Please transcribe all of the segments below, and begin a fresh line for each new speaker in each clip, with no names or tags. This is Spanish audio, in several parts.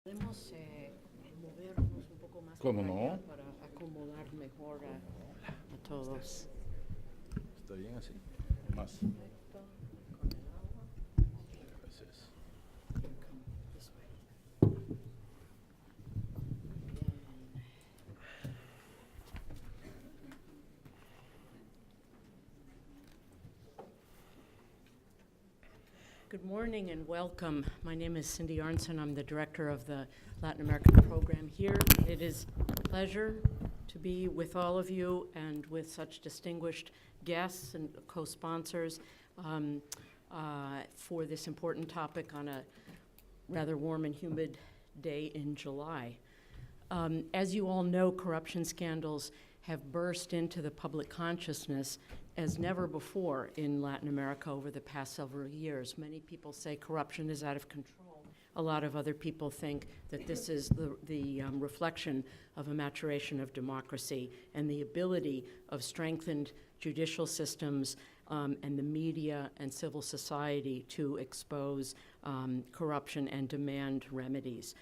Podemos movernos un poco más
¿Cómo
para allá
no?
para acomodar mejor a todos.
¿Está bien así? Más.
Perfecto. Con el agua.
Gracias.
Come this way. Bien. Good morning and welcome. My name is Cindy Arnson. I'm the director of the Latin American program here. It is a pleasure to be with all of you and with such distinguished guests and co-sponsors for this important topic on a rather warm and humid day in July. As you all know, corruption scandals have burst into the public consciousness as never before in Latin America over the past several years. Many people say corruption is out of control. A lot of other people think that this is the reflection of a maturation of democracy and the ability of strengthened judicial systems and the media and civil society to expose corruption and demand remedies.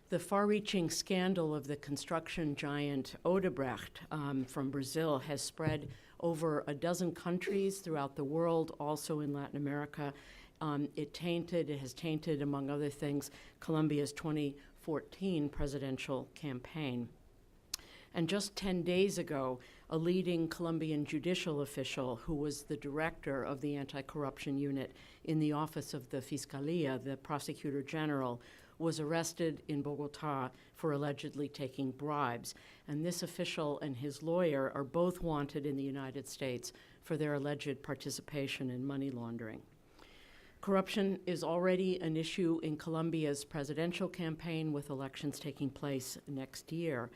The far-reaching scandal of the construction giant Odebrecht from Brazil has spread over a dozen countries throughout the world, also in Latin America. It has tainted, among other things, Colombia's 2014 presidential campaign. And just 10 days ago, a leading Colombian judicial official who was the director of the anti-corruption unit in the office of the Fiscalia, the prosecutor general, was arrested in Bogota for allegedly taking bribes. And this official and his lawyer are both wanted in the United States for their alleged participation in money laundering. Corruption is already an issue in Colombia's presidential campaign, with elections taking place next year.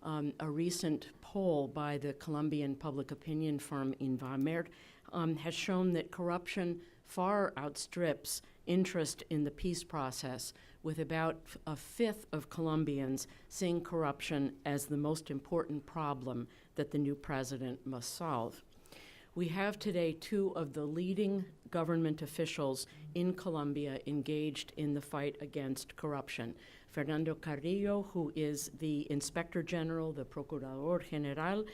A recent poll by the Colombian public opinion firm Invamer has shown that corruption far outstrips interest in the peace process, with about a fifth of Colombians seeing corruption as the most important problem that the new president must solve. We have today two of the leading government officials in Colombia engaged in the fight against corruption. Fernando Carrillo, who is the Inspector General, the Procurador General,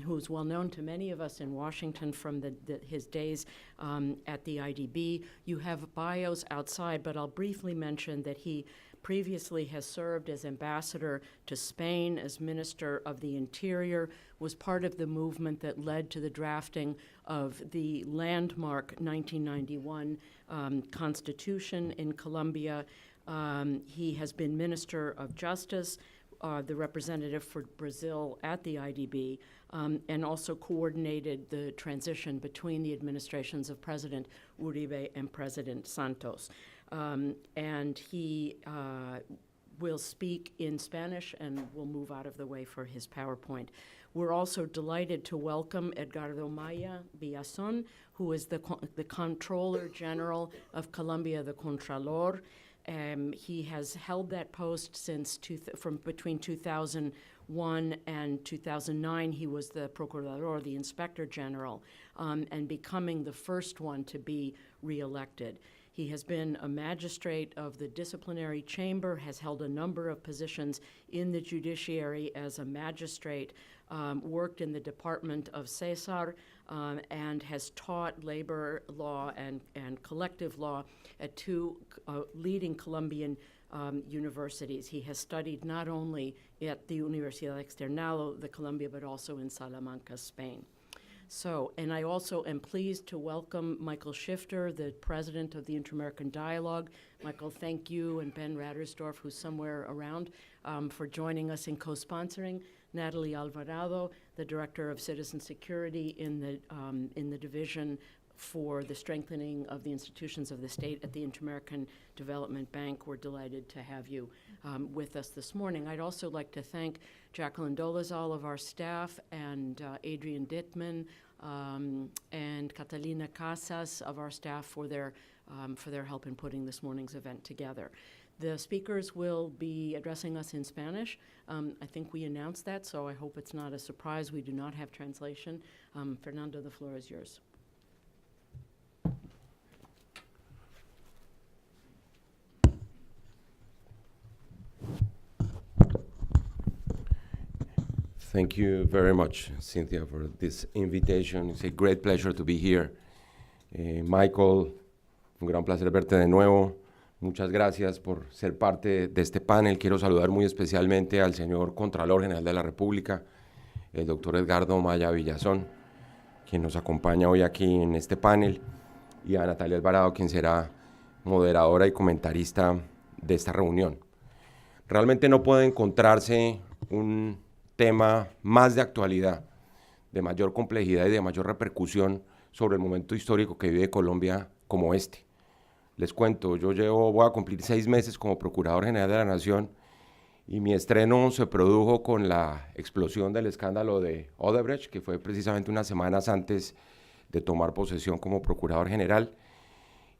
who's well known to many of us in Washington from his days at the IDB. You have bios outside, but I'll briefly mention that he previously has served as ambassador to Spain, as Minister of the Interior, was part of the movement that led to the drafting of the landmark 1991 Constitution in Colombia. He has been Minister of Justice, the representative for Brazil at the IDB, and also coordinated the transition between the administrations of President Uribe and President Santos. And he will speak in Spanish and will move out of the way for his PowerPoint. We're also delighted to welcome Edgardo Maya Villazon, who is the Comptroller General of Colombia, the Contralor. He has held that post since from between 2001 and 2009. He was the Procurador, the Inspector General, and becoming the first one to be reelected. He has been a magistrate of the disciplinary chamber, has held a number of positions in the judiciary as a magistrate, worked in the Department of Cesar, and has taught labor law and collective law at two leading Colombian universities. He has studied not only at the Universidad Externado de Colombia, but also in Salamanca, Spain. So, and I also am pleased to welcome Michael Shifter, the president of the Inter-American Dialogue. Michael, thank you, and Ben Rattersdorf, who's somewhere around, for joining us in co-sponsoring. Natalie Alvarado, the director of citizen security in the division for the strengthening of the institutions of the state at the Inter-American Development Bank. We're delighted to have you with us this morning. I'd also like to thank Jacqueline Dolezal of our staff, and Adrian Dittman, and Catalina Casas of our staff for their help in putting this morning's event together. The speakers will be addressing us in Spanish. I think we announced that, so I hope it's not a surprise. We do not have translation. Fernando, the floor is yours.
Thank you very much, Cynthia, for this invitation. It's a great pleasure to be here. Michael, un gran placer verte de nuevo. Muchas gracias por ser parte de este panel. Quiero saludar muy especialmente al señor Contralor General de la República, el doctor Edgardo Maya Villazón, quien nos acompaña hoy aquí en este panel, y a Natalia Alvarado, quien será moderadora y comentarista de esta reunión. Realmente no puede encontrarse un tema más de actualidad, de mayor complejidad y de mayor repercusión sobre el momento histórico que vive Colombia como este. Les cuento, voy a cumplir 6 meses como Procurador General de la Nación, y mi estreno se produjo con la explosión del escándalo de Odebrecht, que fue precisamente unas semanas antes de tomar posesión como Procurador General.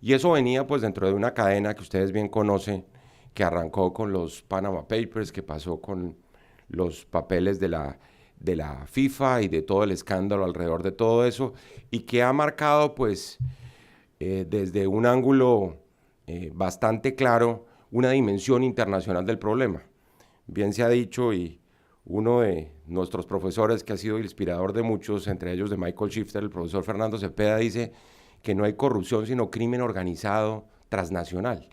Y eso venía pues dentro de una cadena que ustedes bien conocen, que arrancó con los Panama Papers, que pasó con los papeles de la FIFA y de todo el escándalo alrededor de todo eso, y que ha marcado pues desde un ángulo bastante claro una dimensión internacional del problema. Bien se ha dicho, y uno de nuestros profesores que ha sido inspirador de muchos, entre ellos de Michael Shifter, el profesor Fernando Cepeda, dice que no hay corrupción sino crimen organizado transnacional.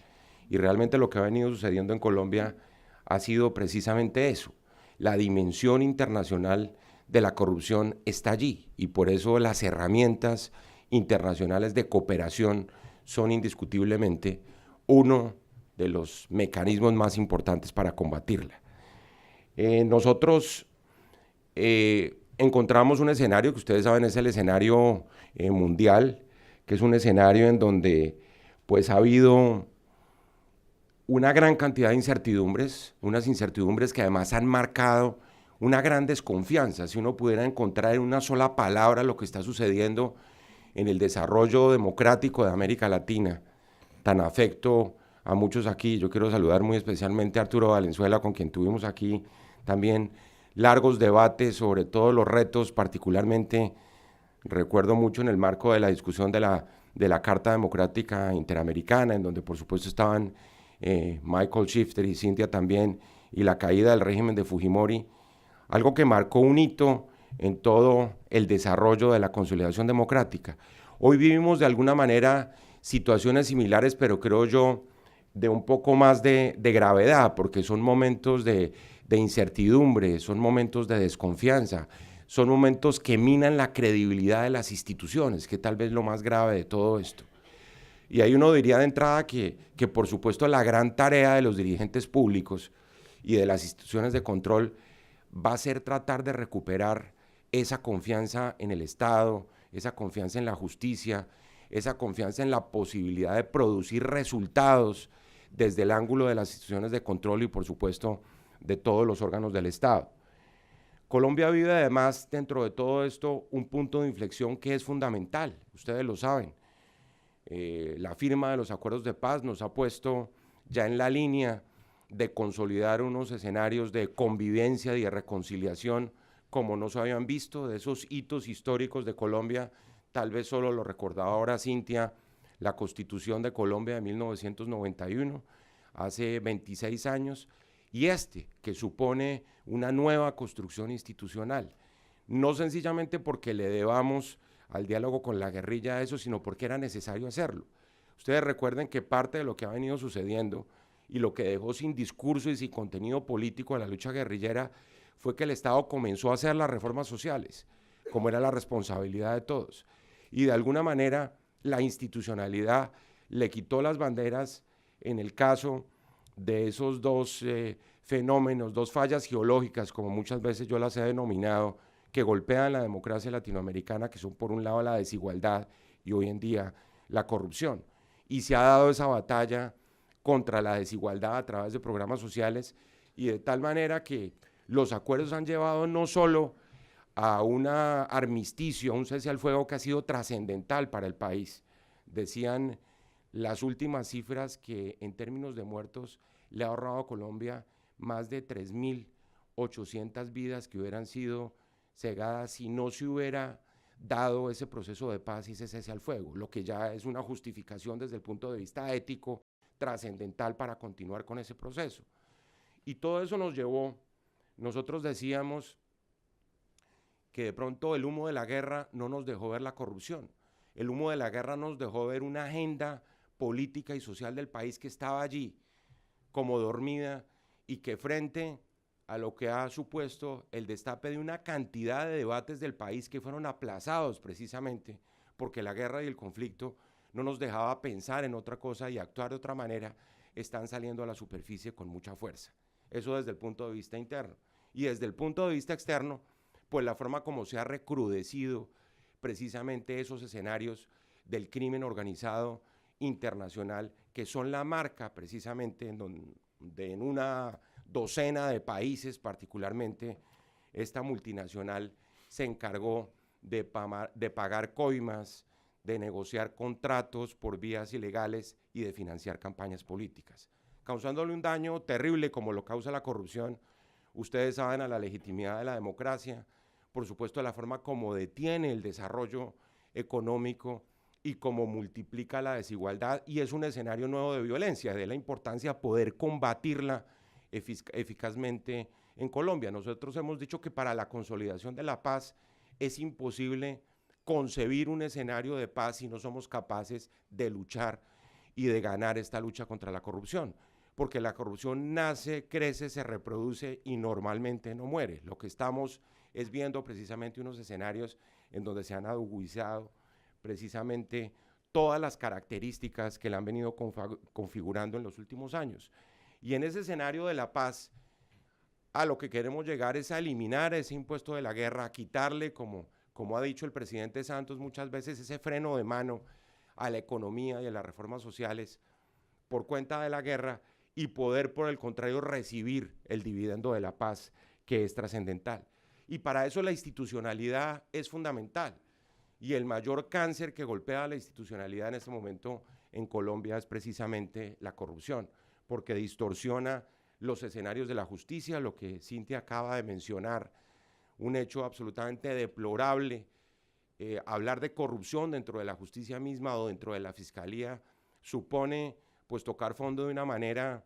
Y realmente lo que ha venido sucediendo en Colombia ha sido precisamente eso. La dimensión internacional de la corrupción está allí, y por eso las herramientas internacionales de cooperación son indiscutiblemente uno de los mecanismos más importantes para combatirla. Nosotros encontramos un escenario que ustedes saben es el escenario mundial, que es un escenario en donde pues ha habido una gran cantidad de incertidumbres, unas incertidumbres que además han marcado una gran desconfianza. Si uno pudiera encontrar en una sola palabra lo que está sucediendo en el desarrollo democrático de América Latina, tan afecto a muchos aquí. Yo quiero saludar muy especialmente a Arturo Valenzuela, con quien tuvimos aquí también largos debates sobre todos los retos, particularmente recuerdo mucho en el marco de la discusión de la Carta Democrática Interamericana, en donde por supuesto estaban Michael Shifter y Cynthia también, y la caída del régimen de Fujimori, algo que marcó un hito en todo el desarrollo de la consolidación democrática. Hoy vivimos de alguna manera situaciones similares, pero creo yo de un poco más de gravedad, porque son momentos de incertidumbre, son momentos de desconfianza, son momentos que minan la credibilidad de las instituciones, que tal vez es lo más grave de todo esto. Y ahí uno diría de entrada que por supuesto la gran tarea de los dirigentes públicos y de las instituciones de control va a ser tratar de recuperar esa confianza en el Estado, esa confianza en la justicia, esa confianza en la posibilidad de producir resultados desde el ángulo de las instituciones de control y por supuesto de todos los órganos del Estado. Colombia vive además dentro de todo esto un punto de inflexión que es fundamental, ustedes lo saben. La firma de los acuerdos de paz nos ha puesto ya en la línea de consolidar unos escenarios de convivencia y de reconciliación como no se habían visto. De esos hitos históricos de Colombia, tal vez solo lo recordaba ahora Cynthia, la Constitución de Colombia de 1991, hace 26 años, y que supone una nueva construcción institucional, no sencillamente porque le debamos al diálogo con la guerrilla eso, sino porque era necesario hacerlo. Ustedes recuerden que parte de lo que ha venido sucediendo y lo que dejó sin discurso y sin contenido político a la lucha guerrillera fue que el Estado comenzó a hacer las reformas sociales, como era la responsabilidad de todos. Y de alguna manera la institucionalidad le quitó las banderas en el caso de esos dos fenómenos, dos fallas geológicas, como muchas veces yo las he denominado, que golpean la democracia latinoamericana, que son por un lado la desigualdad y hoy en día la corrupción. Y se ha dado esa batalla contra la desigualdad a través de programas sociales, y de tal manera que los acuerdos han llevado no solo a un armisticio, a un cese al fuego que ha sido trascendental para el país. Decían las últimas cifras que en términos de muertos le ha ahorrado a Colombia más de 3.800 vidas que hubieran sido cegadas si no se hubiera dado ese proceso de paz y ese cese al fuego, lo que ya es una justificación desde el punto de vista ético trascendental para continuar con ese proceso. Y todo eso nos llevó, nosotros decíamos que de pronto el humo de la guerra no nos dejó ver la corrupción. El humo de la guerra nos dejó ver una agenda política y social del país que estaba allí, como dormida, y que frente a lo que ha supuesto el destape de una cantidad de debates del país que fueron aplazados precisamente porque la guerra y el conflicto no nos dejaba pensar en otra cosa y actuar de otra manera, están saliendo a la superficie con mucha fuerza. Eso desde el punto de vista interno. Y desde el punto de vista externo, pues la forma como se ha recrudecido precisamente esos escenarios del crimen organizado internacional, que son la marca precisamente en una docena de países, particularmente esta multinacional se encargó de pagar coimas, de negociar contratos por vías ilegales y de financiar campañas políticas, causándole un daño terrible como lo causa la corrupción. Ustedes saben, a la legitimidad de la democracia, por supuesto a la forma como detiene el desarrollo económico y como multiplica la desigualdad, y es un escenario nuevo de violencia, de la importancia poder combatirla eficazmente en Colombia. Nosotros hemos dicho que para la consolidación de la paz es imposible concebir un escenario de paz si no somos capaces de luchar y de ganar esta lucha contra la corrupción, porque la corrupción nace, crece, se reproduce y normalmente no muere. Lo que estamos es viendo precisamente unos escenarios en donde se han agudizado precisamente todas las características que la han venido configurando en los últimos años. Y en ese escenario de la paz, a lo que queremos llegar es a eliminar ese impuesto de la guerra, a quitarle, como ha dicho el presidente Santos muchas veces, ese freno de mano a la economía y a las reformas sociales por cuenta de la guerra, y poder, por el contrario, recibir el dividendo de la paz, que es trascendental. Y para eso la institucionalidad es fundamental. Y el mayor cáncer que golpea a la institucionalidad en este momento en Colombia es precisamente la corrupción, porque distorsiona los escenarios de la justicia, lo que Cintia acaba de mencionar, un hecho absolutamente deplorable. Hablar de corrupción dentro de la justicia misma o dentro de la fiscalía supone pues tocar fondo de una manera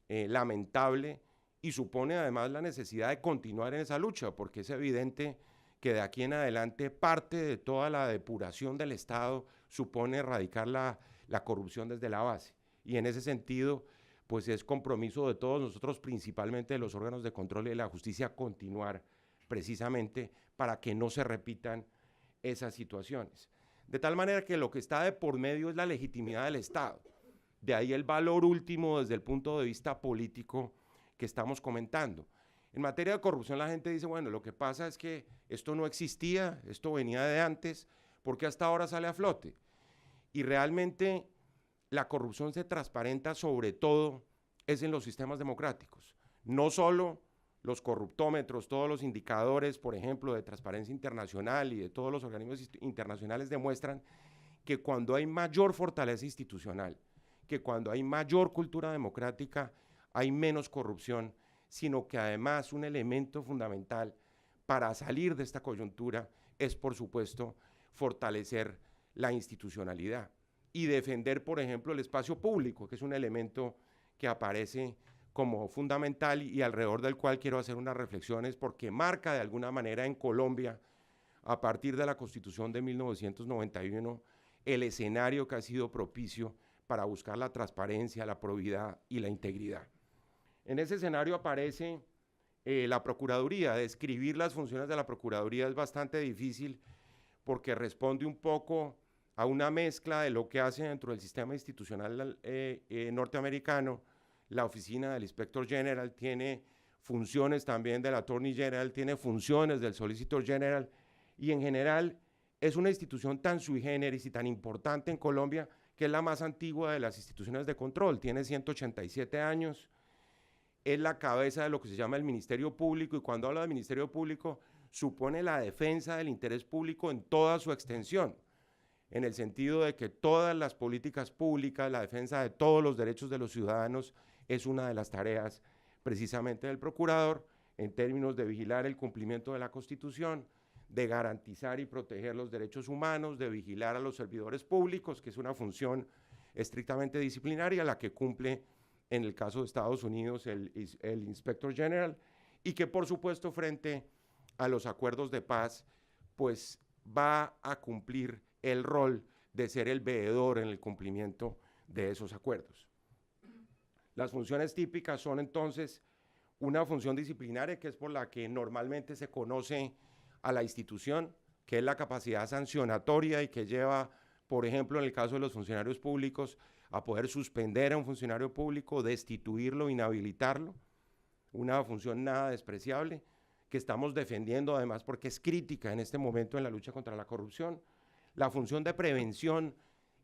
lamentable, y supone además la necesidad de continuar en esa lucha, porque es evidente que de aquí en adelante parte de toda la depuración del Estado supone erradicar la corrupción desde la base, y en ese sentido pues es compromiso de todos nosotros, principalmente de los órganos de control y de la justicia, continuar precisamente para que no se repitan esas situaciones. De tal manera que lo que está de por medio es la legitimidad del Estado. De ahí el valor último desde el punto de vista político que estamos comentando. En materia de corrupción la gente dice, bueno, lo que pasa es que esto no existía, esto venía de antes, ¿por qué hasta ahora sale a flote? Y realmente la corrupción se transparenta sobre todo es en los sistemas democráticos. No solo los corruptómetros, todos los indicadores, por ejemplo, de Transparencia Internacional y de todos los organismos internacionales demuestran que cuando hay mayor fortaleza institucional, que cuando hay mayor cultura democrática, hay menos corrupción, sino que además un elemento fundamental para salir de esta coyuntura es, por supuesto, fortalecer la institucionalidad y defender, por ejemplo, el espacio público, que es un elemento que aparece como fundamental y alrededor del cual quiero hacer unas reflexiones, porque marca de alguna manera en Colombia, a partir de la Constitución de 1991, el escenario que ha sido propicio para buscar la transparencia, la probidad y la integridad. En ese escenario aparece la Procuraduría. Describir las funciones de la Procuraduría es bastante difícil porque responde un poco a una mezcla de lo que hace dentro del sistema institucional norteamericano. La oficina del Inspector General tiene funciones también del Attorney General, tiene funciones del Solicitor General, y en general es una institución tan sui generis y tan importante en Colombia que es la más antigua de las instituciones de control, tiene 187 años, es la cabeza de lo que se llama el Ministerio Público, y cuando habla de Ministerio Público supone la defensa del interés público en toda su extensión, en el sentido de que todas las políticas públicas, la defensa de todos los derechos de los ciudadanos es una de las tareas precisamente del procurador, en términos de vigilar el cumplimiento de la Constitución, de garantizar y proteger los derechos humanos, de vigilar a los servidores públicos, que es una función estrictamente disciplinaria, la que cumple en el caso de Estados Unidos el Inspector General, y que por supuesto frente a los acuerdos de paz, pues va a cumplir el rol de ser el veedor en el cumplimiento de esos acuerdos. Las funciones típicas son entonces una función disciplinaria, que es por la que normalmente se conoce a la institución, que es la capacidad sancionatoria y que lleva, por ejemplo, en el caso de los funcionarios públicos, a poder suspender a un funcionario público, destituirlo, inhabilitarlo, una función nada despreciable, que estamos defendiendo además porque es crítica en este momento en la lucha contra la corrupción. La función de prevención,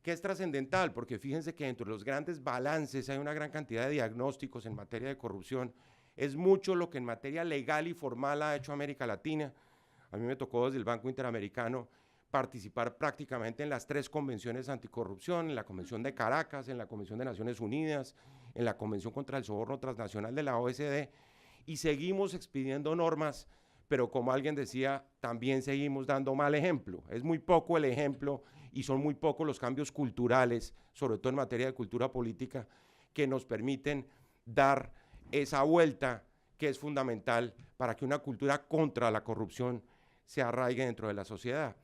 que es trascendental, porque fíjense que dentro de los grandes balances hay una gran cantidad de diagnósticos en materia de corrupción. Es mucho lo que en materia legal y formal ha hecho América Latina. A mí me tocó desde el Banco Interamericano participar prácticamente en las 3 convenciones anticorrupción, en la Convención de Caracas, en la Convención de Naciones Unidas, en la Convención contra el Soborno Transnacional de la OECD, y seguimos expidiendo normas, pero como alguien decía, también seguimos dando mal ejemplo. Es muy poco el ejemplo y son muy pocos los cambios culturales, sobre todo en materia de cultura política, que nos permiten dar esa vuelta que es fundamental para que una cultura contra la corrupción se arraigue dentro de la sociedad.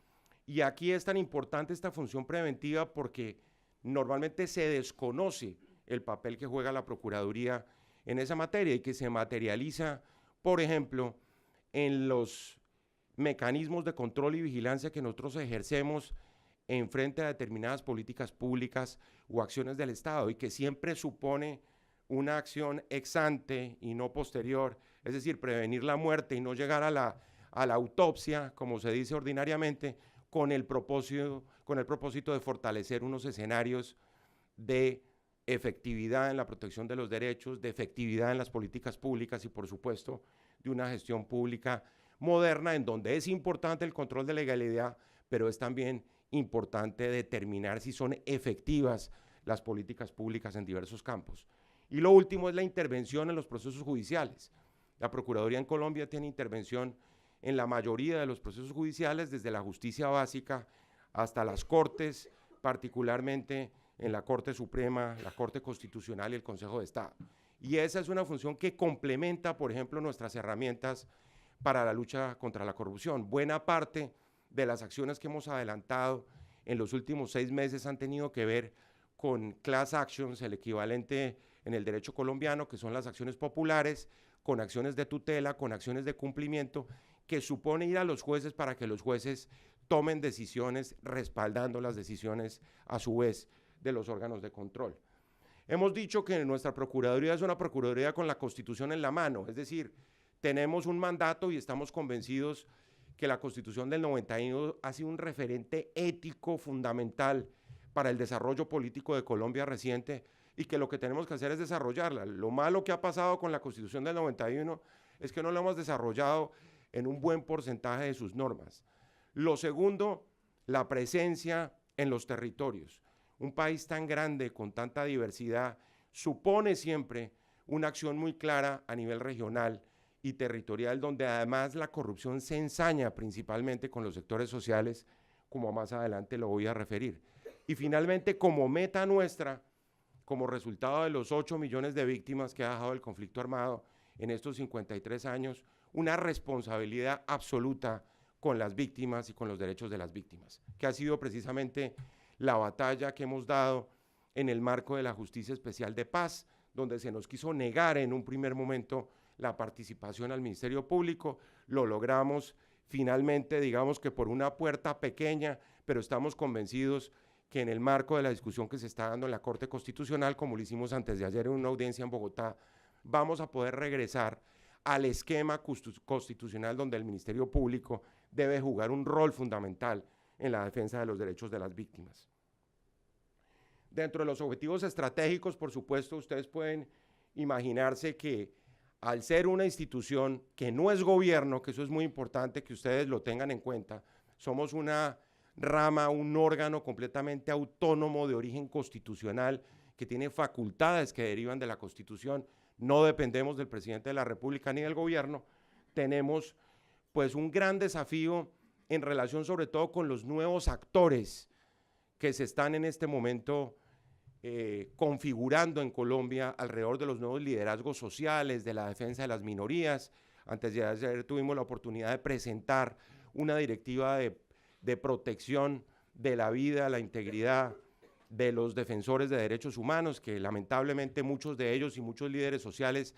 Y aquí es tan importante esta función preventiva porque normalmente se desconoce el papel que juega la Procuraduría en esa materia y que se materializa, por ejemplo, en los mecanismos de control y vigilancia que nosotros ejercemos en frente a determinadas políticas públicas o acciones del Estado, y que siempre supone una acción ex ante y no posterior, es decir, prevenir la muerte y no llegar a la autopsia, como se dice ordinariamente, con el propósito de fortalecer unos escenarios de efectividad en la protección de los derechos, de efectividad en las políticas públicas y, por supuesto, de una gestión pública moderna en donde es importante el control de legalidad, pero es también importante determinar si son efectivas las políticas públicas en diversos campos. Y lo último es la intervención en los procesos judiciales. La Procuraduría en Colombia tiene intervención en la mayoría de los procesos judiciales, desde la justicia básica hasta las cortes, particularmente en la Corte Suprema, la Corte Constitucional y el Consejo de Estado. Y esa es una función que complementa, por ejemplo, nuestras herramientas para la lucha contra la corrupción. Buena parte de las acciones que hemos adelantado en los últimos 6 meses han tenido que ver con class actions, el equivalente en el derecho colombiano, que son las acciones populares, con acciones de tutela, con acciones de cumplimiento, que supone ir a los jueces para que los jueces tomen decisiones respaldando las decisiones a su vez de los órganos de control. Hemos dicho que nuestra Procuraduría es una Procuraduría con la Constitución en la mano, es decir, tenemos un mandato y estamos convencidos que la Constitución del 91 ha sido un referente ético fundamental para el desarrollo político de Colombia reciente y que lo que tenemos que hacer es desarrollarla. Lo malo que ha pasado con la Constitución del 91 es que no la hemos desarrollado en un buen porcentaje de sus normas. Lo segundo, la presencia en los territorios. Un país tan grande, con tanta diversidad, supone siempre una acción muy clara a nivel regional y territorial, donde además la corrupción se ensaña principalmente con los sectores sociales, como más adelante lo voy a referir. Y finalmente, como meta nuestra, como resultado de los 8 millones de víctimas que ha dejado el conflicto armado en estos 53 años, una responsabilidad absoluta con las víctimas y con los derechos de las víctimas, que ha sido precisamente la batalla que hemos dado en el marco de la Justicia Especial de Paz, donde se nos quiso negar en un primer momento la participación al Ministerio Público. Lo logramos finalmente, digamos que por una puerta pequeña, pero estamos convencidos que en el marco de la discusión que se está dando en la Corte Constitucional, como lo hicimos antes de ayer en una audiencia en Bogotá, vamos a poder regresar al esquema constitucional donde el Ministerio Público debe jugar un rol fundamental en la defensa de los derechos de las víctimas. Dentro de los objetivos estratégicos, por supuesto, ustedes pueden imaginarse que al ser una institución que no es gobierno, que eso es muy importante que ustedes lo tengan en cuenta, somos una rama, un órgano completamente autónomo de origen constitucional que tiene facultades que derivan de la Constitución, no dependemos del presidente de la República ni del gobierno, tenemos pues un gran desafío en relación sobre todo con los nuevos actores que se están en este momento configurando en Colombia alrededor de los nuevos liderazgos sociales, de la defensa de las minorías. Antes de ayer tuvimos la oportunidad de presentar una directiva de protección de la vida, la integridad de los defensores de derechos humanos, que lamentablemente muchos de ellos y muchos líderes sociales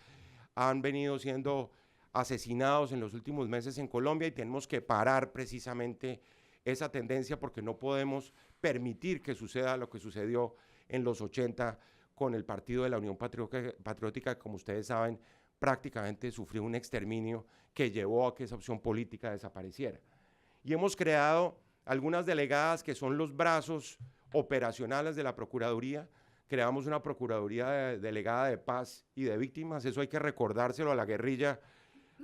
han venido siendo asesinados en los últimos meses en Colombia, y tenemos que parar precisamente esa tendencia, porque no podemos permitir que suceda lo que sucedió en los 80 con el Partido de la Unión Patriótica, que, como ustedes saben, prácticamente sufrió un exterminio que llevó a que esa opción política desapareciera. Y hemos creado algunas delegadas que son los brazos operacionales de la Procuraduría. Creamos una Procuraduría delegada de paz y de víctimas. Eso hay que recordárselo a la guerrilla,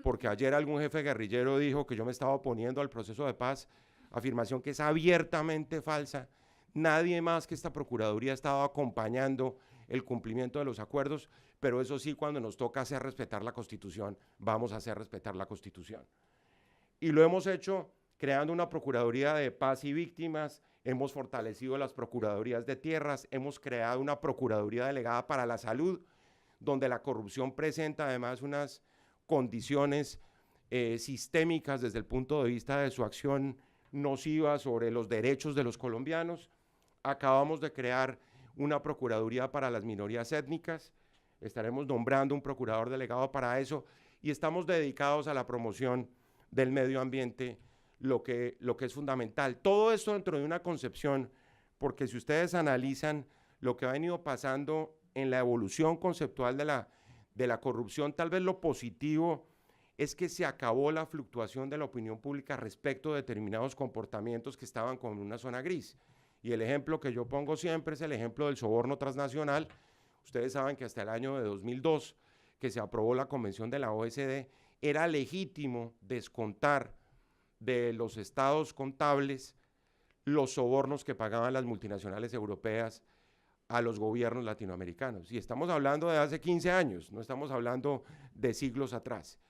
porque ayer algún jefe guerrillero dijo que yo me estaba oponiendo al proceso de paz, afirmación que es abiertamente falsa. Nadie más que esta Procuraduría ha estado acompañando el cumplimiento de los acuerdos, pero eso sí, cuando nos toca hacer respetar la Constitución, vamos a hacer respetar la Constitución. Y lo hemos hecho creando una Procuraduría de Paz y Víctimas, hemos fortalecido las Procuradurías de Tierras, hemos creado una Procuraduría Delegada para la Salud, donde la corrupción presenta además unas condiciones sistémicas desde el punto de vista de su acción nociva sobre los derechos de los colombianos. Acabamos de crear una Procuraduría para las minorías étnicas, estaremos nombrando un procurador delegado para eso, y estamos dedicados a la promoción del medio ambiente, lo que es fundamental. Todo esto dentro de una concepción, porque si ustedes analizan lo que ha venido pasando en la evolución conceptual de la corrupción, tal vez lo positivo es que se acabó la fluctuación de la opinión pública respecto de determinados comportamientos que estaban como en una zona gris. Y el ejemplo que yo pongo siempre es el ejemplo del soborno transnacional. Ustedes saben que hasta el año de 2002, que se aprobó la Convención de la OECD, era legítimo descontar de los estados contables los sobornos que pagaban las multinacionales europeas a los gobiernos latinoamericanos. Y estamos hablando de hace 15 años, no estamos hablando de siglos atrás.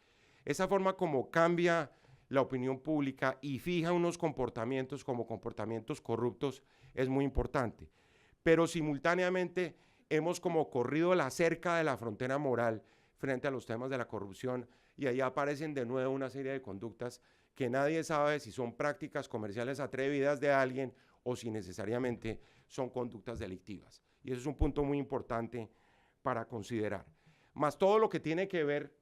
Esa forma como cambia la opinión pública y fija unos comportamientos como comportamientos corruptos es muy importante. Pero simultáneamente hemos como corrido la cerca de la frontera moral frente a los temas de la corrupción, y ahí aparecen de nuevo una serie de conductas que nadie sabe si son prácticas comerciales atrevidas de alguien o si necesariamente son conductas delictivas. Y eso es un punto muy importante para considerar. Más todo lo que tiene que ver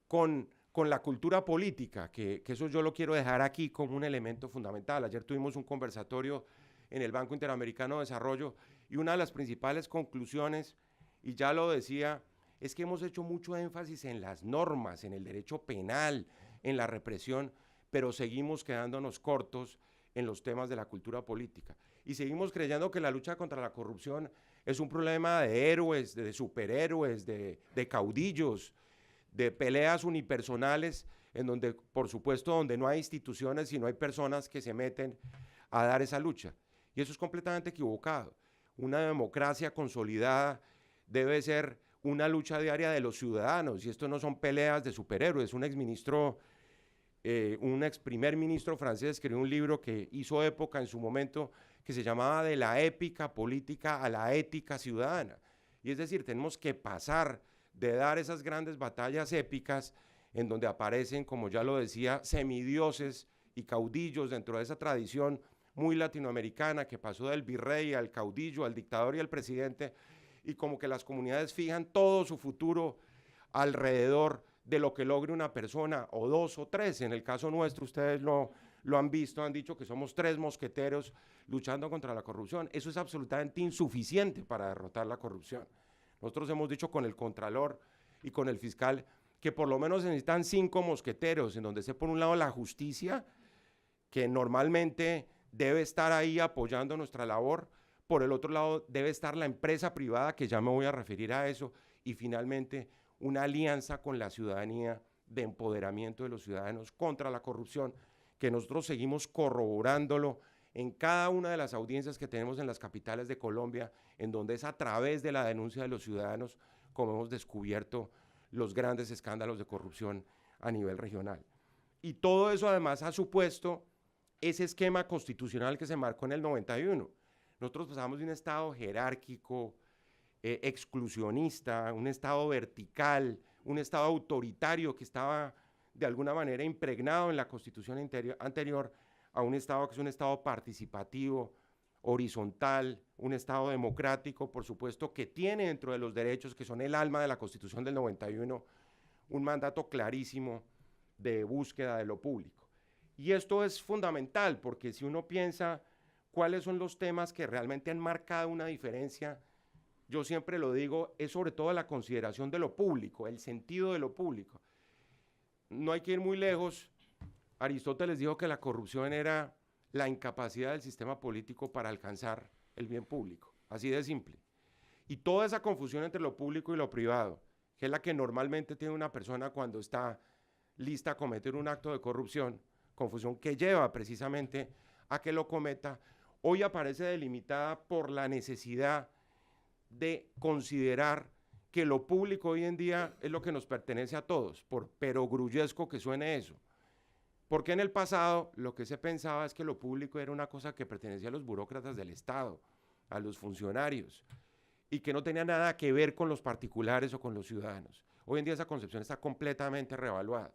con la cultura política, que eso yo lo quiero dejar aquí como un elemento fundamental. Ayer tuvimos un conversatorio en el Banco Interamericano de Desarrollo, y una de las principales conclusiones, y ya lo decía, es que hemos hecho mucho énfasis en las normas, en el derecho penal, en la represión, pero seguimos quedándonos cortos en los temas de la cultura política. Y seguimos creyendo que la lucha contra la corrupción es un problema de héroes, de superhéroes, de caudillos, de peleas unipersonales, en donde, por supuesto, donde no hay instituciones, sino hay personas que se meten a dar esa lucha. Y eso es completamente equivocado. Una democracia consolidada debe ser una lucha diaria de los ciudadanos, y esto no son peleas de superhéroes. Un ex primer ministro francés escribió un libro que hizo época en su momento, que se llamaba De la épica política a la ética ciudadana. Y es decir, tenemos que pasar de dar esas grandes batallas épicas en donde aparecen, como ya lo decía, semidioses y caudillos dentro de esa tradición muy latinoamericana que pasó del virrey al caudillo, al dictador y al presidente, y como que las comunidades fijan todo su futuro alrededor de lo que logre una persona, o dos o tres. En el caso nuestro, ustedes lo han visto, han dicho que somos 3 mosqueteros luchando contra la corrupción. Eso es absolutamente insuficiente para derrotar la corrupción. Nosotros hemos dicho con el Contralor y con el fiscal que por lo menos se necesitan 5 mosqueteros, en donde esté por un lado la justicia, que normalmente debe estar ahí apoyando nuestra labor. Por el otro lado debe estar la empresa privada, que ya me voy a referir a eso, y finalmente una alianza con la ciudadanía de empoderamiento de los ciudadanos contra la corrupción, que nosotros seguimos corroborándolo en cada una de las audiencias que tenemos en las capitales de Colombia, en donde es a través de la denuncia de los ciudadanos como hemos descubierto los grandes escándalos de corrupción a nivel regional. Y todo eso además ha supuesto ese esquema constitucional que se marcó en el 91. Nosotros pasamos de un Estado jerárquico, exclusionista, un Estado vertical, un Estado autoritario que estaba de alguna manera impregnado en la Constitución anterior, a un Estado que es un Estado participativo, horizontal, un Estado democrático, por supuesto, que tiene dentro de los derechos, que son el alma de la Constitución del 91, un mandato clarísimo de búsqueda de lo público. Y esto es fundamental, porque si uno piensa cuáles son los temas que realmente han marcado una diferencia, yo siempre lo digo, es sobre todo la consideración de lo público, el sentido de lo público. No hay que ir muy lejos. Aristóteles dijo que la corrupción era la incapacidad del sistema político para alcanzar el bien público, así de simple. Y toda esa confusión entre lo público y lo privado, que es la que normalmente tiene una persona cuando está lista a cometer un acto de corrupción, confusión que lleva precisamente a que lo cometa, hoy aparece delimitada por la necesidad de considerar que lo público hoy en día es lo que nos pertenece a todos, por perogrullesco que suene eso. Porque en el pasado lo que se pensaba es que lo público era una cosa que pertenecía a los burócratas del Estado, a los funcionarios, y que no tenía nada que ver con los particulares o con los ciudadanos. Hoy en día esa concepción está completamente revaluada.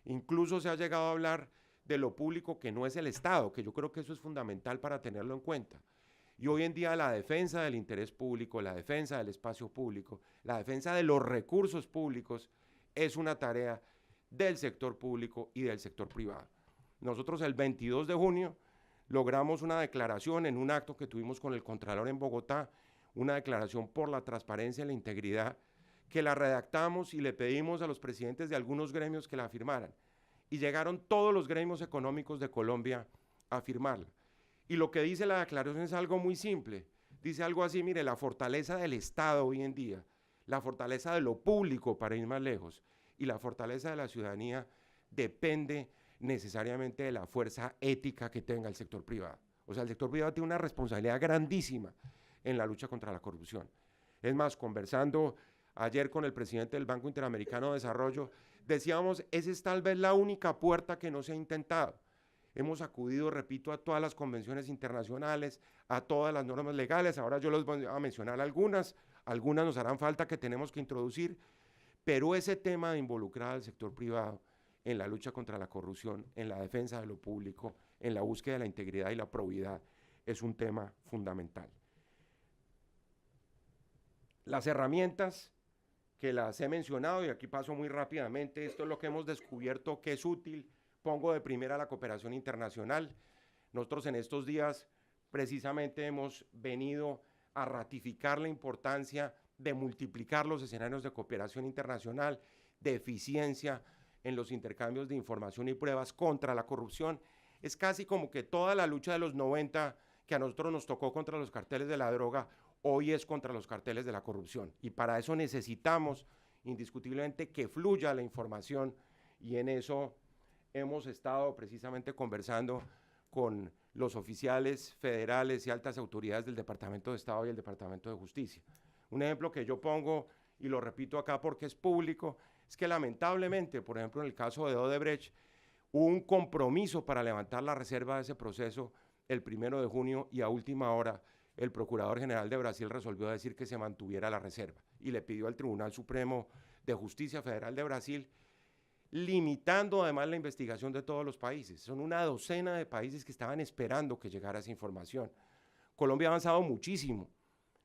Incluso se ha llegado a hablar de lo público que no es el Estado, que yo creo que eso es fundamental para tenerlo en cuenta. Y hoy en día la defensa del interés público, la defensa del espacio público, la defensa de los recursos públicos es una tarea del sector público y del sector privado. Nosotros el 22 de junio logramos una declaración en un acto que tuvimos con el Contralor en Bogotá, una declaración por la transparencia y la integridad, que la redactamos y le pedimos a los presidentes de algunos gremios que la firmaran. Y llegaron todos los gremios económicos de Colombia a firmarla. Y lo que dice la declaración es algo muy simple. Dice algo así, mire, la fortaleza del Estado hoy en día, la fortaleza de lo público, para ir más lejos, y la fortaleza de la ciudadanía depende necesariamente de la fuerza ética que tenga el sector privado. O sea, el sector privado tiene una responsabilidad grandísima en la lucha contra la corrupción. Es más, conversando ayer con el presidente del Banco Interamericano de Desarrollo, decíamos, esa es tal vez la única puerta que no se ha intentado. Hemos acudido, repito, a todas las convenciones internacionales, a todas las normas legales, ahora yo les voy a mencionar algunas nos harán falta que tenemos que introducir, pero ese tema de involucrar al sector privado en la lucha contra la corrupción, en la defensa de lo público, en la búsqueda de la integridad y la probidad, es un tema fundamental. Las herramientas que las he mencionado, y aquí paso muy rápidamente, esto es lo que hemos descubierto que es útil. Pongo de primera la cooperación internacional. Nosotros en estos días precisamente hemos venido a ratificar la importancia de multiplicar los escenarios de cooperación internacional, de eficiencia en los intercambios de información y pruebas contra la corrupción. Es casi como que toda la lucha de los 90 que a nosotros nos tocó contra los carteles de la droga, hoy es contra los carteles de la corrupción. Y para eso necesitamos indiscutiblemente que fluya la información, y en eso hemos estado precisamente conversando con los oficiales federales y altas autoridades del Departamento de Estado y el Departamento de Justicia. Un ejemplo que yo pongo, y lo repito acá porque es público, es que lamentablemente, por ejemplo, en el caso de Odebrecht, hubo un compromiso para levantar la reserva de ese proceso el 1 de junio, y a última hora el Procurador General de Brasil resolvió decir que se mantuviera la reserva y le pidió al Tribunal Supremo de Justicia Federal de Brasil, limitando además la investigación de todos los países. Son una docena de países que estaban esperando que llegara esa información. Colombia ha avanzado muchísimo,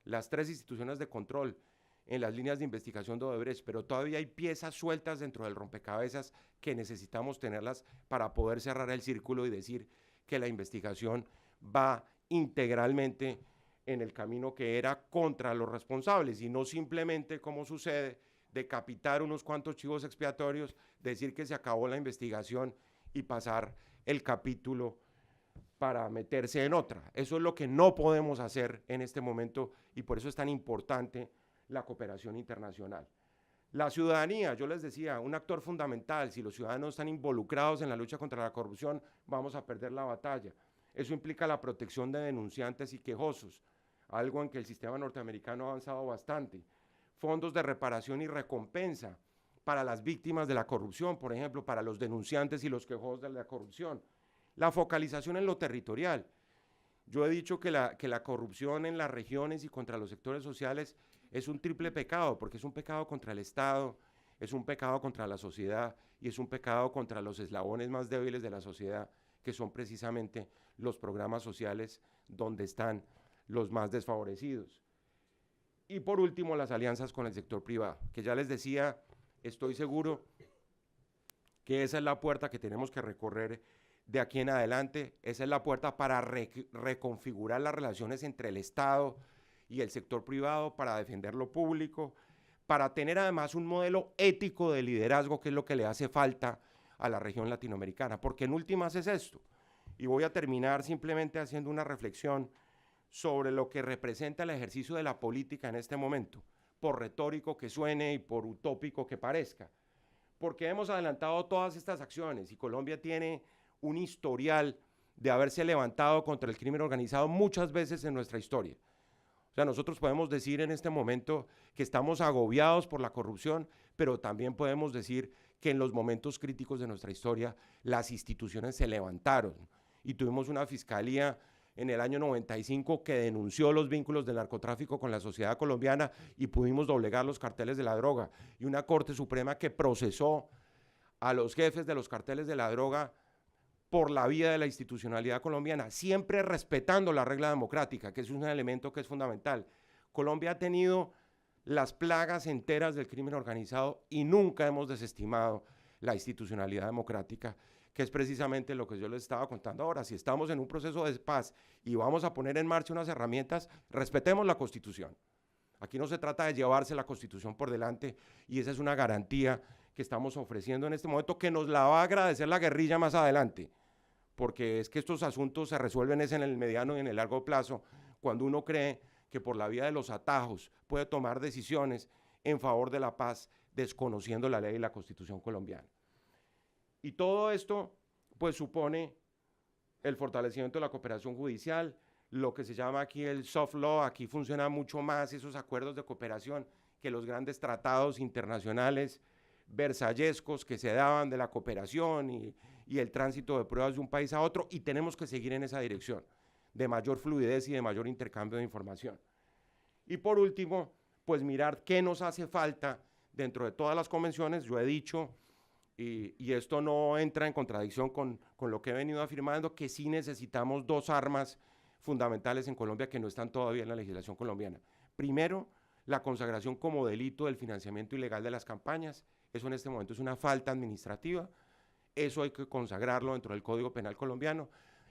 las 3 instituciones de control en las líneas de investigación de Odebrecht, pero todavía hay piezas sueltas dentro del rompecabezas que necesitamos tenerlas para poder cerrar el círculo y decir que la investigación va integralmente en el camino que era contra los responsables, y no simplemente, como sucede, decapitar unos cuantos chivos expiatorios, decir que se acabó la investigación y pasar el capítulo para meterse en otra. Eso es lo que no podemos hacer en este momento, y por eso es tan importante la cooperación internacional. La ciudadanía, yo les decía, un actor fundamental. Si los ciudadanos están involucrados en la lucha contra la corrupción, vamos a perder la batalla. Eso implica la protección de denunciantes y quejosos, algo en que el sistema norteamericano ha avanzado bastante. Fondos de reparación y recompensa para las víctimas de la corrupción, por ejemplo, para los denunciantes y los quejosos de la corrupción. La focalización en lo territorial. Yo he dicho que la corrupción en las regiones y contra los sectores sociales es un triple pecado, porque es un pecado contra el Estado, es un pecado contra la sociedad y es un pecado contra los eslabones más débiles de la sociedad, que son precisamente los programas sociales donde están los más desfavorecidos. Y por último, las alianzas con el sector privado, que ya les decía, estoy seguro que esa es la puerta que tenemos que recorrer de aquí en adelante. Esa es la puerta para reconfigurar las relaciones entre el Estado y el sector privado, para defender lo público, para tener además un modelo ético de liderazgo, que es lo que le hace falta a la región latinoamericana, porque en últimas es esto. Y voy a terminar simplemente haciendo una reflexión sobre lo que representa el ejercicio de la política en este momento, por retórico que suene y por utópico que parezca, porque hemos adelantado todas estas acciones y Colombia tiene un historial de haberse levantado contra el crimen organizado muchas veces en nuestra historia. O sea, nosotros podemos decir en este momento que estamos agobiados por la corrupción, pero también podemos decir que en los momentos críticos de nuestra historia las instituciones se levantaron y tuvimos una fiscalía en el año 95 que denunció los vínculos del narcotráfico con la sociedad colombiana y pudimos doblegar los carteles de la droga, y una Corte Suprema que procesó a los jefes de los carteles de la droga por la vía de la institucionalidad colombiana, siempre respetando la regla democrática, que es un elemento que es fundamental. Colombia ha tenido las plagas enteras del crimen organizado y nunca hemos desestimado la institucionalidad democrática, que es precisamente lo que yo les estaba contando ahora. Si estamos en un proceso de paz y vamos a poner en marcha unas herramientas, respetemos la Constitución. Aquí no se trata de llevarse la Constitución por delante, y esa es una garantía que estamos ofreciendo en este momento, que nos la va a agradecer la guerrilla más adelante, porque es que estos asuntos se resuelven en el mediano y en el largo plazo, cuando uno cree que por la vía de los atajos puede tomar decisiones en favor de la paz, desconociendo la ley y la Constitución colombiana. Y todo esto, pues, supone el fortalecimiento de la cooperación judicial, lo que se llama aquí el soft law. Aquí funciona mucho más esos acuerdos de cooperación que los grandes tratados internacionales versallescos que se daban de la cooperación y el tránsito de pruebas de un país a otro, y tenemos que seguir en esa dirección de mayor fluidez y de mayor intercambio de información. Y por último, pues mirar qué nos hace falta dentro de todas las convenciones. Yo he dicho, y esto no entra en contradicción con lo que he venido afirmando, que sí necesitamos dos armas fundamentales en Colombia que no están todavía en la legislación colombiana. Primero, la consagración como delito del financiamiento ilegal de las campañas. Eso en este momento es una falta administrativa, eso hay que consagrarlo dentro del Código Penal colombiano.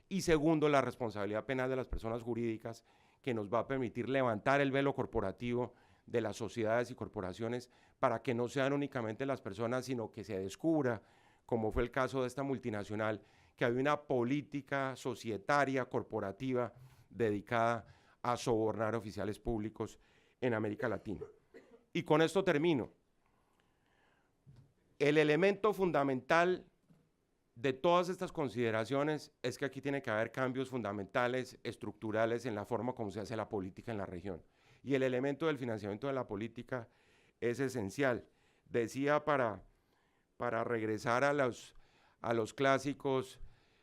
Y segundo, la responsabilidad penal de las personas jurídicas, que nos va a permitir levantar el velo corporativo de las sociedades y corporaciones, para que no sean únicamente las personas, sino que se descubra, como fue el caso de esta multinacional, que había una política societaria, corporativa, dedicada a sobornar oficiales públicos en América Latina. Y con esto termino. El elemento fundamental de todas estas consideraciones es que aquí tiene que haber cambios fundamentales, estructurales, en la forma como se hace la política en la región. Y el elemento del financiamiento de la política es esencial. Decía, para regresar a los clásicos,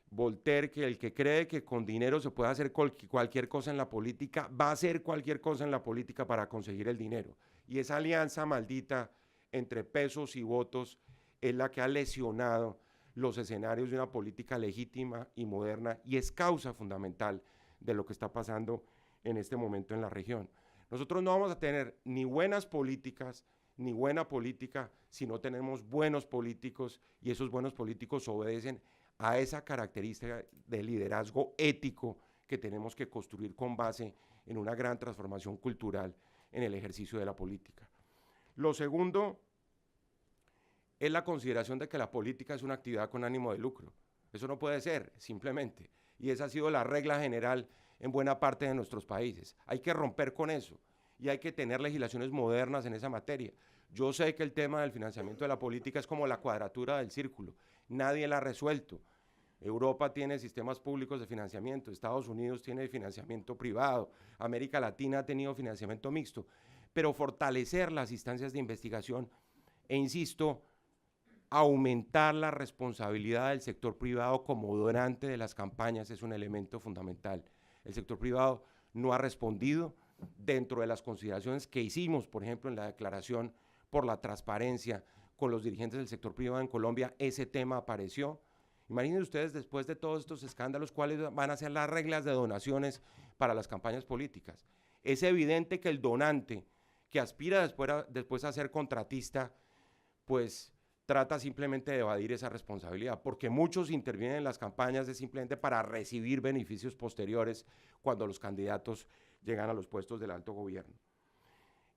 Voltaire, que el que cree que con dinero se puede hacer cualquier cosa en la política, va a hacer cualquier cosa en la política para conseguir el dinero. Y esa alianza maldita entre pesos y votos es la que ha lesionado los escenarios de una política legítima y moderna, y es causa fundamental de lo que está pasando en este momento en la región. Nosotros no vamos a tener ni buenas políticas, ni buena política, si no tenemos buenos políticos, y esos buenos políticos obedecen a esa característica de liderazgo ético que tenemos que construir con base en una gran transformación cultural en el ejercicio de la política. Lo segundo es la consideración de que la política es una actividad con ánimo de lucro. Eso no puede ser, simplemente. Y esa ha sido la regla general en buena parte de nuestros países. Hay que romper con eso y hay que tener legislaciones modernas en esa materia. Yo sé que el tema del financiamiento de la política es como la cuadratura del círculo. Nadie la ha resuelto. Europa tiene sistemas públicos de financiamiento, Estados Unidos tiene financiamiento privado, América Latina ha tenido financiamiento mixto, pero fortalecer las instancias de investigación e, insisto, aumentar la responsabilidad del sector privado como donante de las campañas es un elemento fundamental. El sector privado no ha respondido dentro de las consideraciones que hicimos, por ejemplo, en la declaración por la transparencia con los dirigentes del sector privado en Colombia, ese tema apareció. Imaginen ustedes después de todos estos escándalos cuáles van a ser las reglas de donaciones para las campañas políticas. Es evidente que el donante que aspira después a ser contratista, pues trata simplemente de evadir esa responsabilidad, porque muchos intervienen en las campañas simplemente para recibir beneficios posteriores cuando los candidatos llegan a los puestos del alto gobierno.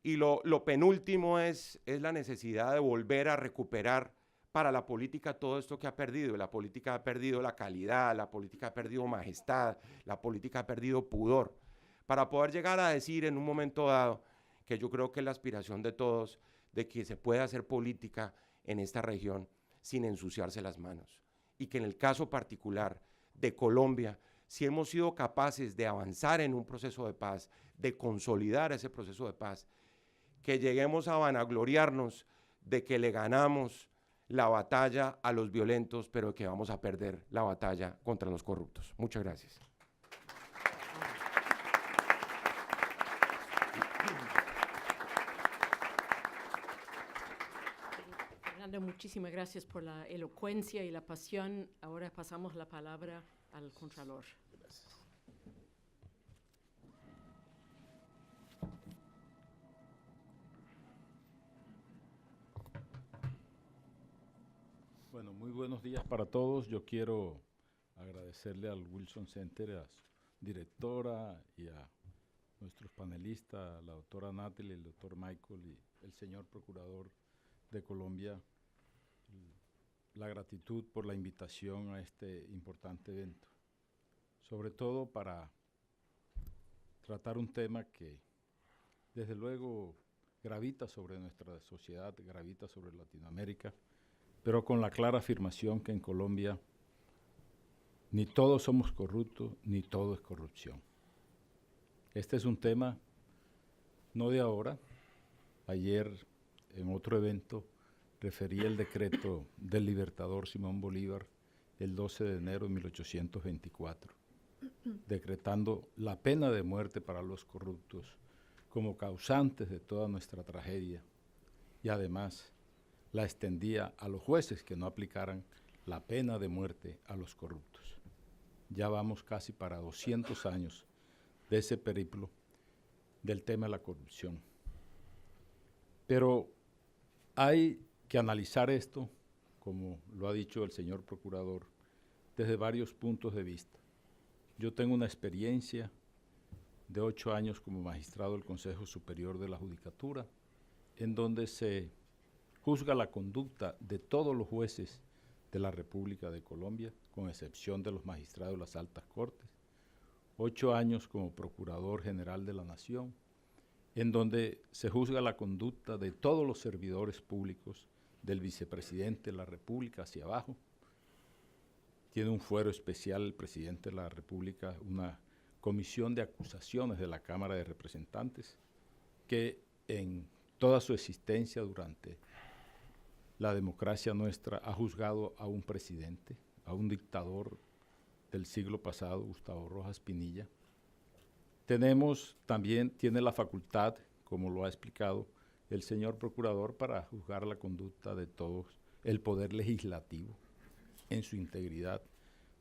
Y lo penúltimo es la necesidad de volver a recuperar para la política todo esto que ha perdido. La política ha perdido la calidad, la política ha perdido majestad, la política ha perdido pudor, para poder llegar a decir en un momento dado, que yo creo que es la aspiración de todos, de que se puede hacer política en esta región sin ensuciarse las manos. Y que en el caso particular de Colombia, si hemos sido capaces de avanzar en un proceso de paz, de consolidar ese proceso de paz, que lleguemos a vanagloriarnos de que le ganamos la batalla a los violentos, pero que vamos a perder la batalla contra los corruptos. Muchas gracias.
Fernando, muchísimas gracias por la elocuencia y la pasión. Ahora pasamos la palabra al Contralor.
Gracias. Bueno, muy buenos días para todos. Yo quiero agradecerle al Wilson Center, a su directora y a nuestros panelistas, la doctora Natalie, el doctor Michael y el señor Procurador de Colombia, la gratitud por la invitación a este importante evento, sobre todo para tratar un tema que desde luego gravita sobre nuestra sociedad, gravita sobre Latinoamérica, pero con la clara afirmación que en Colombia ni todos somos corruptos, ni todo es corrupción. Este es un tema no de ahora. Ayer en otro evento referí el decreto del libertador Simón Bolívar el 12 de enero de 1824, decretando la pena de muerte para los corruptos como causantes de toda nuestra tragedia, y además la extendía a los jueces que no aplicaran la pena de muerte a los corruptos. Ya vamos casi para 200 años de ese periplo del tema de la corrupción. Pero hay que analizar esto, como lo ha dicho el señor Procurador, desde varios puntos de vista. Yo tengo una experiencia de 8 años como magistrado del Consejo Superior de la Judicatura, en donde se juzga la conducta de todos los jueces de la República de Colombia, con excepción de los magistrados de las altas cortes. 8 años como Procurador General de la Nación, en donde se juzga la conducta de todos los servidores públicos, del vicepresidente de la República hacia abajo. Tiene un fuero especial el presidente de la República, una comisión de acusaciones de la Cámara de Representantes, que en toda su existencia durante la democracia nuestra ha juzgado a un presidente, a un dictador del siglo pasado, Gustavo Rojas Pinilla. Tiene la facultad, como lo ha explicado el señor Procurador, para juzgar la conducta de todos el Poder Legislativo en su integridad,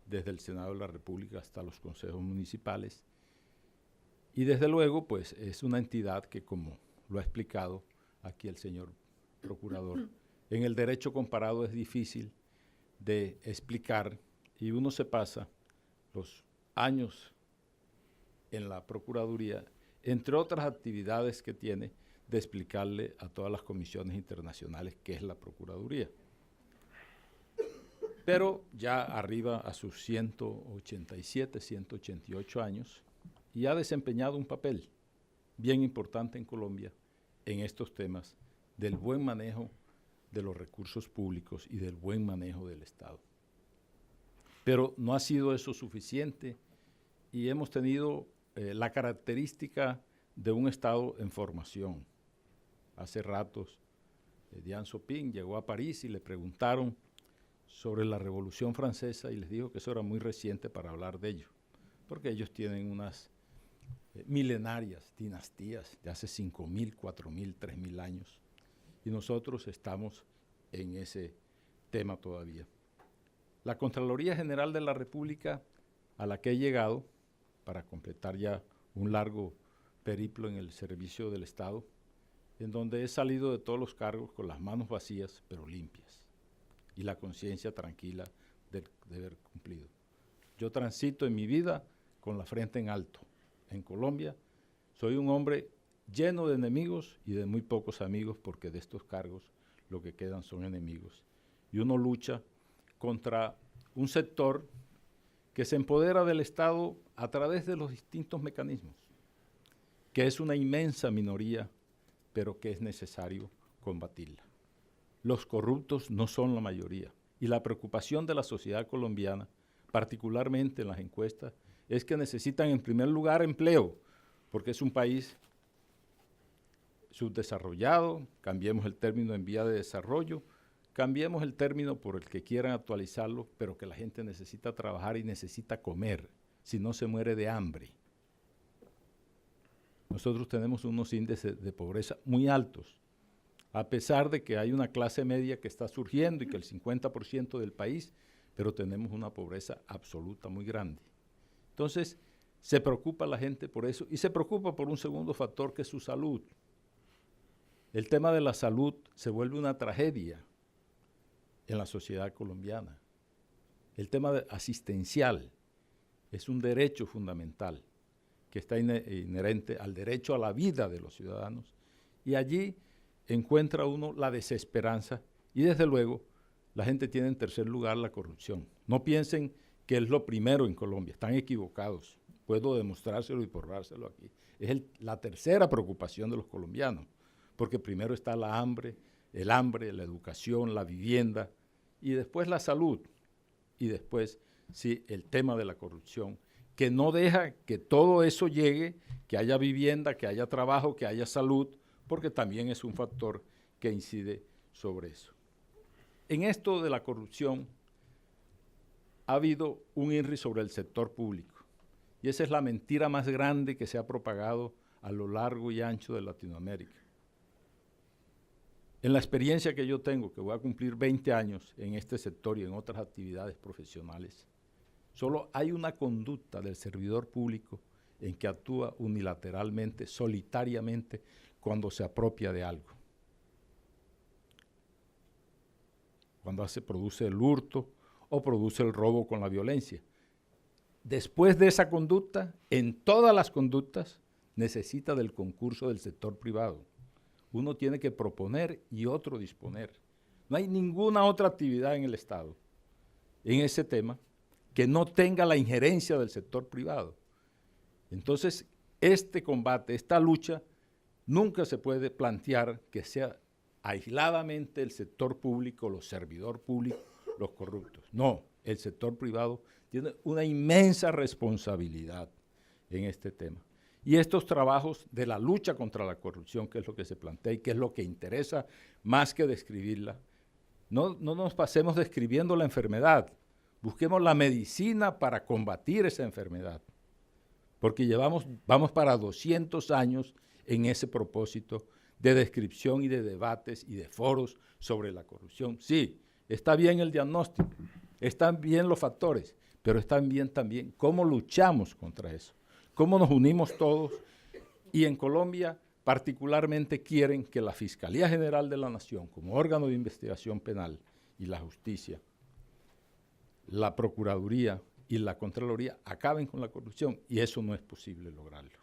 desde el Senado de la República hasta los consejos municipales. Y desde luego, pues es una entidad que, como lo ha explicado aquí el señor Procurador, en el derecho comparado es difícil de explicar, y uno se pasa los años en la Procuraduría, entre otras actividades que tiene, de explicarle a todas las comisiones internacionales qué es la Procuraduría. Pero ya arriba a sus 187, 188 años, y ha desempeñado un papel bien importante en Colombia en estos temas del buen manejo de los recursos públicos y del buen manejo del Estado. Pero no ha sido eso suficiente, y hemos tenido la característica de un Estado en formación. Hace ratos, Diane Sopin llegó a París y le preguntaron sobre la Revolución Francesa, y les dijo que eso era muy reciente para hablar de ello, porque ellos tienen unas milenarias dinastías de hace 5.000, 4.000, 3.000 años, y nosotros estamos en ese tema todavía. La Contraloría General de la República, a la que he llegado, para completar ya un largo periplo en el servicio del Estado, en donde he salido de todos los cargos con las manos vacías, pero limpias, y la conciencia tranquila de haber cumplido. Yo transito en mi vida con la frente en alto. En Colombia soy un hombre lleno de enemigos y de muy pocos amigos, porque de estos cargos lo que quedan son enemigos. Y uno lucha contra un sector que se empodera del Estado a través de los distintos mecanismos, que es una inmensa minoría, pero que es necesario combatirla. Los corruptos no son la mayoría, y la preocupación de la sociedad colombiana, particularmente en las encuestas, es que necesitan en primer lugar empleo, porque es un país subdesarrollado, cambiemos el término en vía de desarrollo, cambiemos el término por el que quieran actualizarlo, pero que la gente necesita trabajar y necesita comer, si no se muere de hambre. Nosotros tenemos unos índices de pobreza muy altos, a pesar de que hay una clase media que está surgiendo y que el 50% del país, pero tenemos una pobreza absoluta muy grande. Entonces, se preocupa la gente por eso, y se preocupa por un segundo factor, que es su salud. El tema de la salud se vuelve una tragedia en la sociedad colombiana. El tema asistencial es un derecho fundamental que está inherente al derecho a la vida de los ciudadanos, y allí encuentra uno la desesperanza, y desde luego la gente tiene en tercer lugar la corrupción. No piensen que es lo primero en Colombia, están equivocados, puedo demostrárselo y probárselo aquí. Es la tercera preocupación de los colombianos, porque primero está el hambre, la educación, la vivienda, y después la salud, y después, sí, el tema de la corrupción, que no deja que todo eso llegue, que haya vivienda, que haya trabajo, que haya salud, porque también es un factor que incide sobre eso. En esto de la corrupción ha habido un INRI sobre el sector público, y esa es la mentira más grande que se ha propagado a lo largo y ancho de Latinoamérica. En la experiencia que yo tengo, que voy a cumplir 20 años en este sector y en otras actividades profesionales, solo hay una conducta del servidor público en que actúa unilateralmente, solitariamente, cuando se apropia de algo. Cuando produce el hurto o produce el robo con la violencia. Después de esa conducta, en todas las conductas, necesita del concurso del sector privado. Uno tiene que proponer y otro disponer. No hay ninguna otra actividad en el Estado en ese tema que no tenga la injerencia del sector privado. Entonces, este combate, esta lucha, nunca se puede plantear que sea aisladamente el sector público, los servidores públicos, los corruptos. No, el sector privado tiene una inmensa responsabilidad en este tema. Y estos trabajos de la lucha contra la corrupción, que es lo que se plantea y que es lo que interesa más que describirla, no nos pasemos describiendo la enfermedad, busquemos la medicina para combatir esa enfermedad, porque vamos para 200 años en ese propósito de descripción y de debates y de foros sobre la corrupción. Sí, está bien el diagnóstico, están bien los factores, pero están bien también cómo luchamos contra eso. Cómo nos unimos todos, y en Colombia particularmente quieren que la Fiscalía General de la Nación, como órgano de investigación penal, y la justicia, la Procuraduría y la Contraloría acaben con la corrupción, y eso no es posible lograrlo.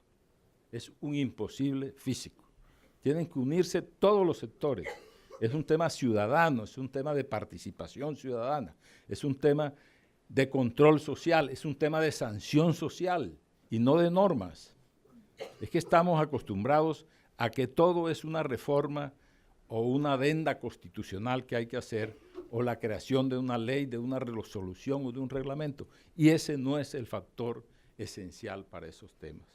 Es un imposible físico. Tienen que unirse todos los sectores. Es un tema ciudadano, es un tema de participación ciudadana, es un tema de control social, es un tema de sanción social, y no de normas. Es que estamos acostumbrados a que todo es una reforma o una adenda constitucional que hay que hacer, o la creación de una ley, de una resolución o de un reglamento, y ese no es el factor esencial para esos temas.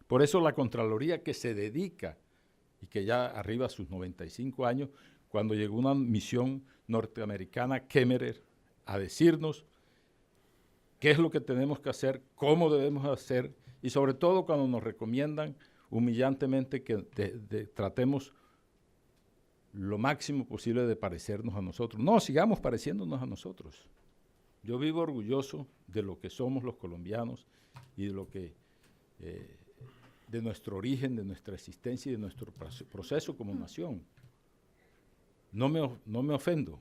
Por eso la Contraloría, que se dedica, y que ya arriba a sus 95 años, cuando llegó una misión norteamericana, Kemmerer, a decirnos qué es lo que tenemos que hacer, cómo debemos hacer, y sobre todo cuando nos recomiendan humillantemente que tratemos lo máximo posible de parecernos a nosotros. No, sigamos pareciéndonos a nosotros. Yo vivo orgulloso de lo que somos los colombianos y de lo que, de nuestro origen, de nuestra existencia y de nuestro proceso como nación. No me ofendo,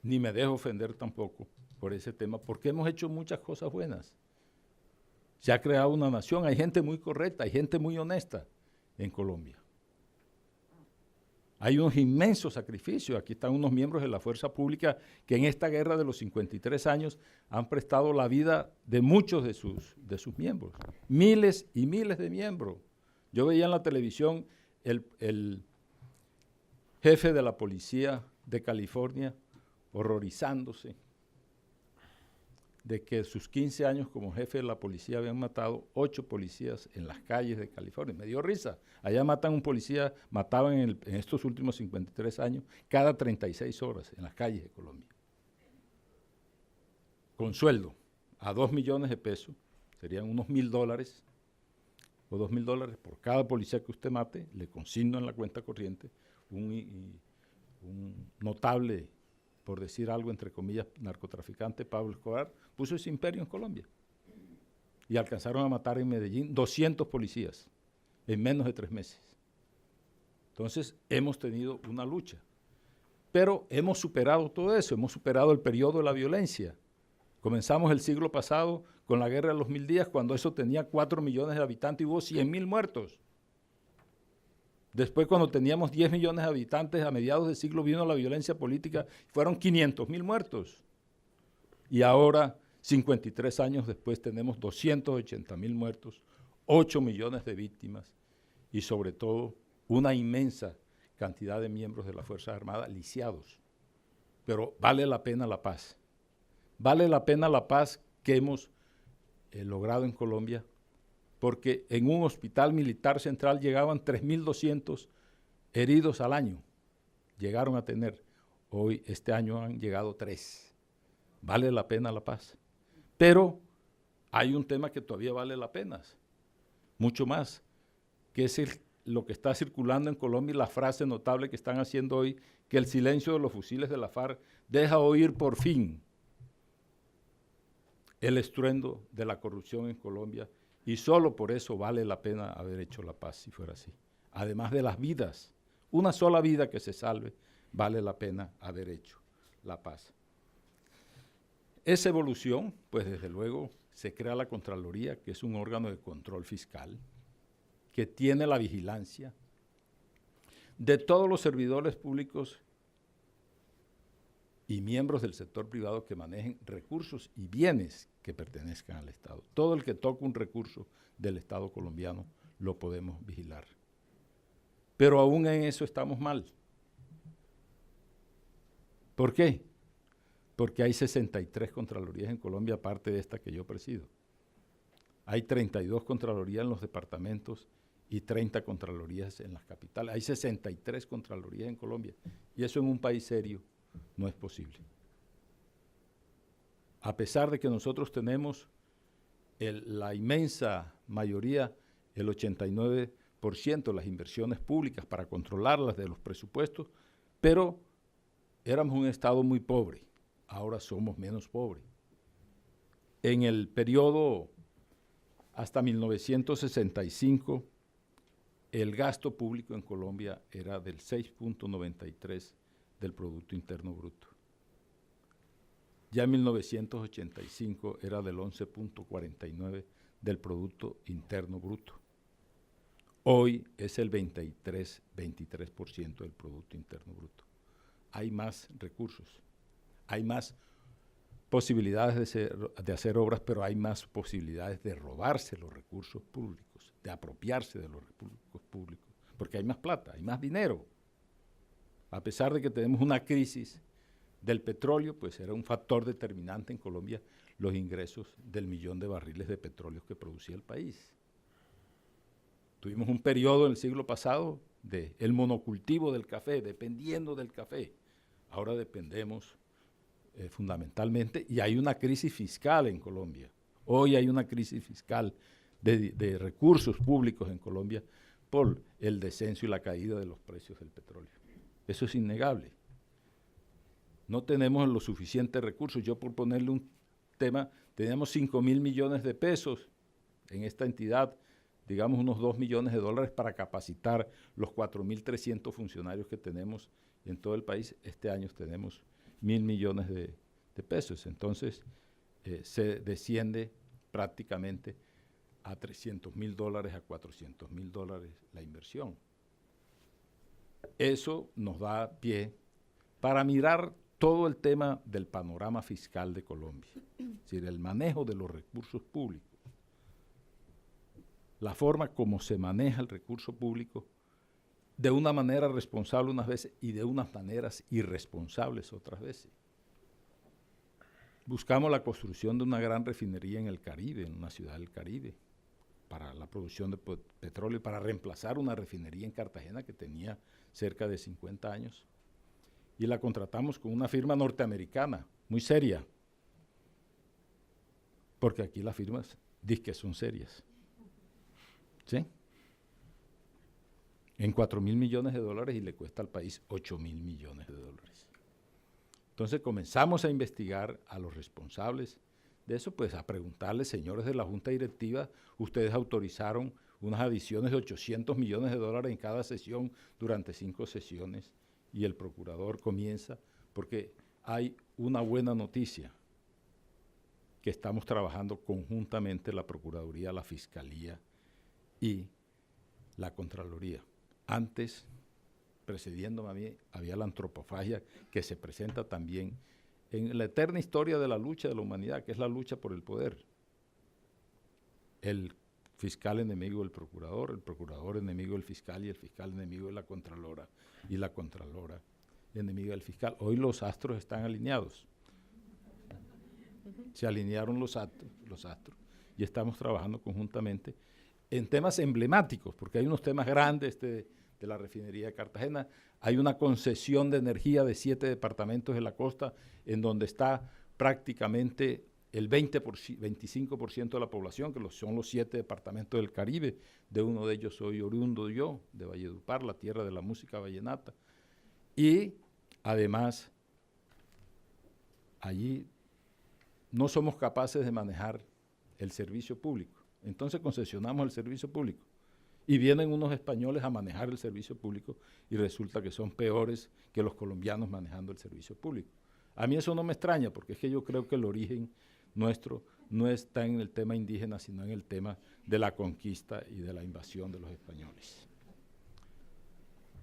ni me dejo ofender tampoco por ese tema, porque hemos hecho muchas cosas buenas. Se ha creado una nación, hay gente muy correcta, hay gente muy honesta en Colombia. Hay unos inmensos sacrificios. Aquí están unos miembros de la fuerza pública que en esta guerra de los 53 años han prestado la vida de muchos de sus miembros. Miles y miles de miembros. Yo veía en la televisión el jefe de la policía de California horrorizándose de que sus 15 años como jefe de la policía habían matado 8 policías en las calles de California. Me dio risa. Allá matan un policía, mataban en estos últimos 53 años, cada 36 horas en las calles de Colombia. Con sueldo a 2 millones de pesos, serían unos $1,000 o $2,000 por cada policía que usted mate, le consigno en la cuenta corriente un notable, por decir algo, entre comillas, narcotraficante, Pablo Escobar, puso ese imperio en Colombia. Y alcanzaron a matar en Medellín 200 policías en menos de 3 meses. Entonces, hemos tenido una lucha. Pero hemos superado todo eso, hemos superado el periodo de la violencia. Comenzamos el siglo pasado con la Guerra de los 1000 días, cuando eso tenía 4 millones de habitantes y hubo 100,000 muertos. Después, cuando teníamos 10 millones de habitantes, a mediados del siglo vino la violencia política, fueron 500,000 muertos. Y ahora, 53 años después, tenemos 280,000 muertos, 8 millones de víctimas y, sobre todo, una inmensa cantidad de miembros de las Fuerzas Armadas lisiados. Pero vale la pena la paz. Vale la pena la paz que hemos logrado en Colombia, porque en un hospital militar central llegaban 3.200 heridos al año. Llegaron a tener. Hoy, este año, han llegado 3. Vale la pena la paz. Pero hay un tema que todavía vale la pena, mucho más, que es lo que está circulando en Colombia y la frase notable que están haciendo hoy, que el silencio de los fusiles de la FARC deja oír por fin el estruendo de la corrupción en Colombia, y solo por eso vale la pena haber hecho la paz, si fuera así. Además de las vidas, una sola vida que se salve, vale la pena haber hecho la paz. Esa evolución, pues desde luego, se crea la Contraloría, que es un órgano de control fiscal, que tiene la vigilancia de todos los servidores públicos y miembros del sector privado que manejen recursos y bienes que pertenezcan al Estado. Todo el que toque un recurso del Estado colombiano lo podemos vigilar. Pero aún en eso estamos mal. ¿Por qué? Porque hay 63 contralorías en Colombia, aparte de esta que yo presido. Hay 32 contralorías en los departamentos y 30 contralorías en las capitales. Hay 63 contralorías en Colombia, y eso en un país serio no es posible. A pesar de que nosotros tenemos la inmensa mayoría, el 89% de las inversiones públicas para controlarlas de los presupuestos, pero éramos un Estado muy pobre, ahora somos menos pobres. En el periodo hasta 1965, el gasto público en Colombia era del 6.93% del Producto Interno Bruto. Ya en 1985 era del 11.49% del Producto Interno Bruto. Hoy es el 23% del Producto Interno Bruto. Hay más recursos, hay más posibilidades de hacer obras, pero hay más posibilidades de robarse los recursos públicos, de apropiarse de los recursos públicos, porque hay más plata, hay más dinero. A pesar de que tenemos una crisis del petróleo, pues era un factor determinante en Colombia los ingresos del 1.000.000 de barriles de petróleo que producía el país. Tuvimos un periodo en el siglo pasado del monocultivo del café, dependiendo del café. Ahora dependemos fundamentalmente, y hay una crisis fiscal en Colombia. Hoy hay una crisis fiscal de recursos públicos en Colombia, por el descenso y la caída de los precios del petróleo. Eso es innegable. No tenemos los suficientes recursos. Yo, por ponerle un tema, teníamos 5.000 millones de pesos en esta entidad, digamos unos 2 millones de dólares para capacitar los 4.300 funcionarios que tenemos en todo el país. Este año tenemos 1.000 millones de pesos. Entonces, se desciende prácticamente a $300.000, a $400.000 la inversión. Eso nos da pie para mirar todo el tema del panorama fiscal de Colombia, es decir, el manejo de los recursos públicos, la forma como se maneja el recurso público de una manera responsable unas veces y de unas maneras irresponsables otras veces. Buscamos la construcción de una gran refinería en el Caribe, en una ciudad del Caribe, para la producción de petróleo, para reemplazar una refinería en Cartagena que tenía cerca de 50 años. Y la contratamos con una firma norteamericana, muy seria, porque aquí las firmas dicen que son serias. ¿Sí? En 4.000 millones de dólares y le cuesta al país 8.000 millones de dólares. Entonces comenzamos a investigar a los responsables de eso, pues a preguntarles, señores de la Junta Directiva, ustedes autorizaron unas adiciones de 800 millones de dólares en cada sesión durante 5 sesiones, y el procurador comienza, porque hay una buena noticia, que estamos trabajando conjuntamente la Procuraduría, la Fiscalía y la Contraloría. Antes, precediéndome a mí, había la antropofagia que se presenta también en la eterna historia de la lucha de la humanidad, que es la lucha por el poder. El fiscal enemigo del procurador, el procurador enemigo del fiscal y el fiscal enemigo de la contralora y la contralora enemiga del fiscal. Hoy los astros están alineados. Se alinearon los astros y estamos trabajando conjuntamente en temas emblemáticos, porque hay unos temas grandes de la refinería de Cartagena, hay una concesión de energía de 7 departamentos de la costa en donde está prácticamente el 25% de la población, que son los 7 departamentos del Caribe. De uno de ellos soy oriundo yo, de Valledupar, la tierra de la música vallenata. Y además, allí no somos capaces de manejar el servicio público. Entonces concesionamos el servicio público. Y vienen unos españoles a manejar el servicio público y resulta que son peores que los colombianos manejando el servicio público. A mí eso no me extraña, porque es que yo creo que el origen nuestro no está en el tema indígena, sino en el tema de la conquista y de la invasión de los españoles.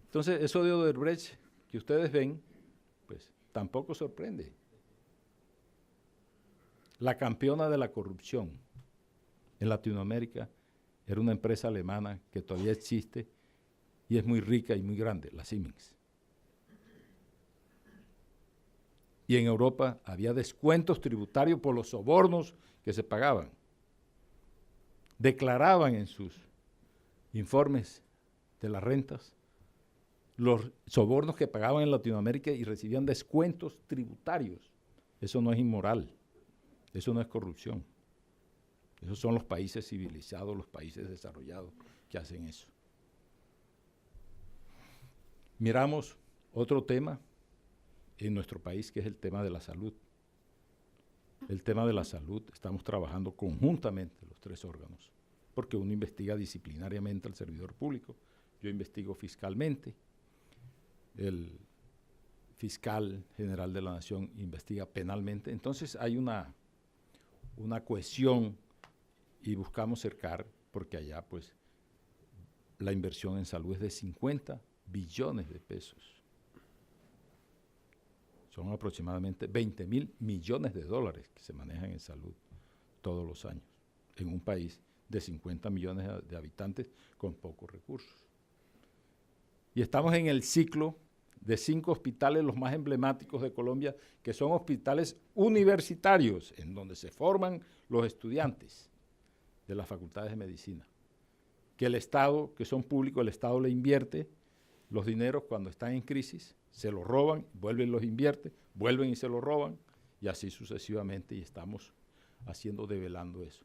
Entonces, eso de Odebrecht que ustedes ven, pues tampoco sorprende. La campeona de la corrupción en Latinoamérica era una empresa alemana que todavía existe y es muy rica y muy grande, la Siemens. Y en Europa había descuentos tributarios por los sobornos que se pagaban. Declaraban en sus informes de las rentas los sobornos que pagaban en Latinoamérica y recibían descuentos tributarios. Eso no es inmoral, eso no es corrupción. Esos son los países civilizados, los países desarrollados que hacen eso. Miramos otro tema en nuestro país, que es el tema de la salud. El tema de la salud, estamos trabajando conjuntamente los 3 órganos, porque uno investiga disciplinariamente al servidor público, yo investigo fiscalmente, el fiscal general de la Nación investiga penalmente. Entonces hay una cohesión y buscamos cercar, porque allá pues la inversión en salud es de 50 billones de pesos. Son aproximadamente 20.000 millones de dólares que se manejan en salud todos los años, en un país de 50 millones de habitantes con pocos recursos. Y estamos en el ciclo de 5 hospitales, los más emblemáticos de Colombia, que son hospitales universitarios, en donde se forman los estudiantes de las facultades de medicina, que el Estado, que son públicos, el Estado le invierte los dineros cuando están en crisis, se los roban, vuelven y los invierte, vuelven y se los roban, y así sucesivamente, y estamos develando eso.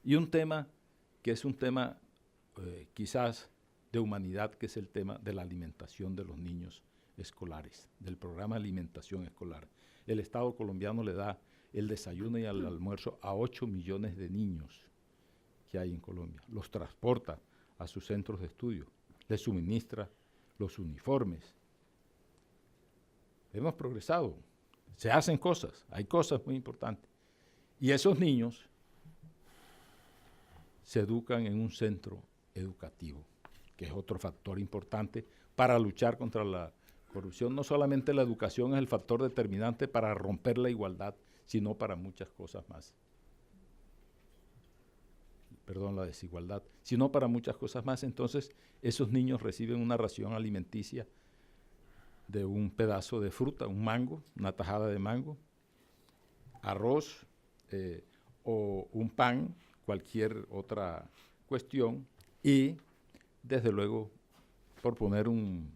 Y un tema que es un tema quizás de humanidad, que es el tema de la alimentación de los niños escolares, del programa de alimentación escolar. El Estado colombiano le da el desayuno y el almuerzo a 8 millones de niños que hay en Colombia. Los transporta a sus centros de estudio, les suministra los uniformes. Hemos progresado, se hacen cosas, hay cosas muy importantes. Y esos niños se educan en un centro educativo, que es otro factor importante para luchar contra la corrupción. No solamente la educación es el factor determinante para romper la igualdad, sino para muchas cosas más. Perdón, la desigualdad, sino para muchas cosas más. Entonces, esos niños reciben una ración alimenticia de un pedazo de fruta, un mango, una tajada de mango, arroz o un pan, cualquier otra cuestión, y desde luego, por poner un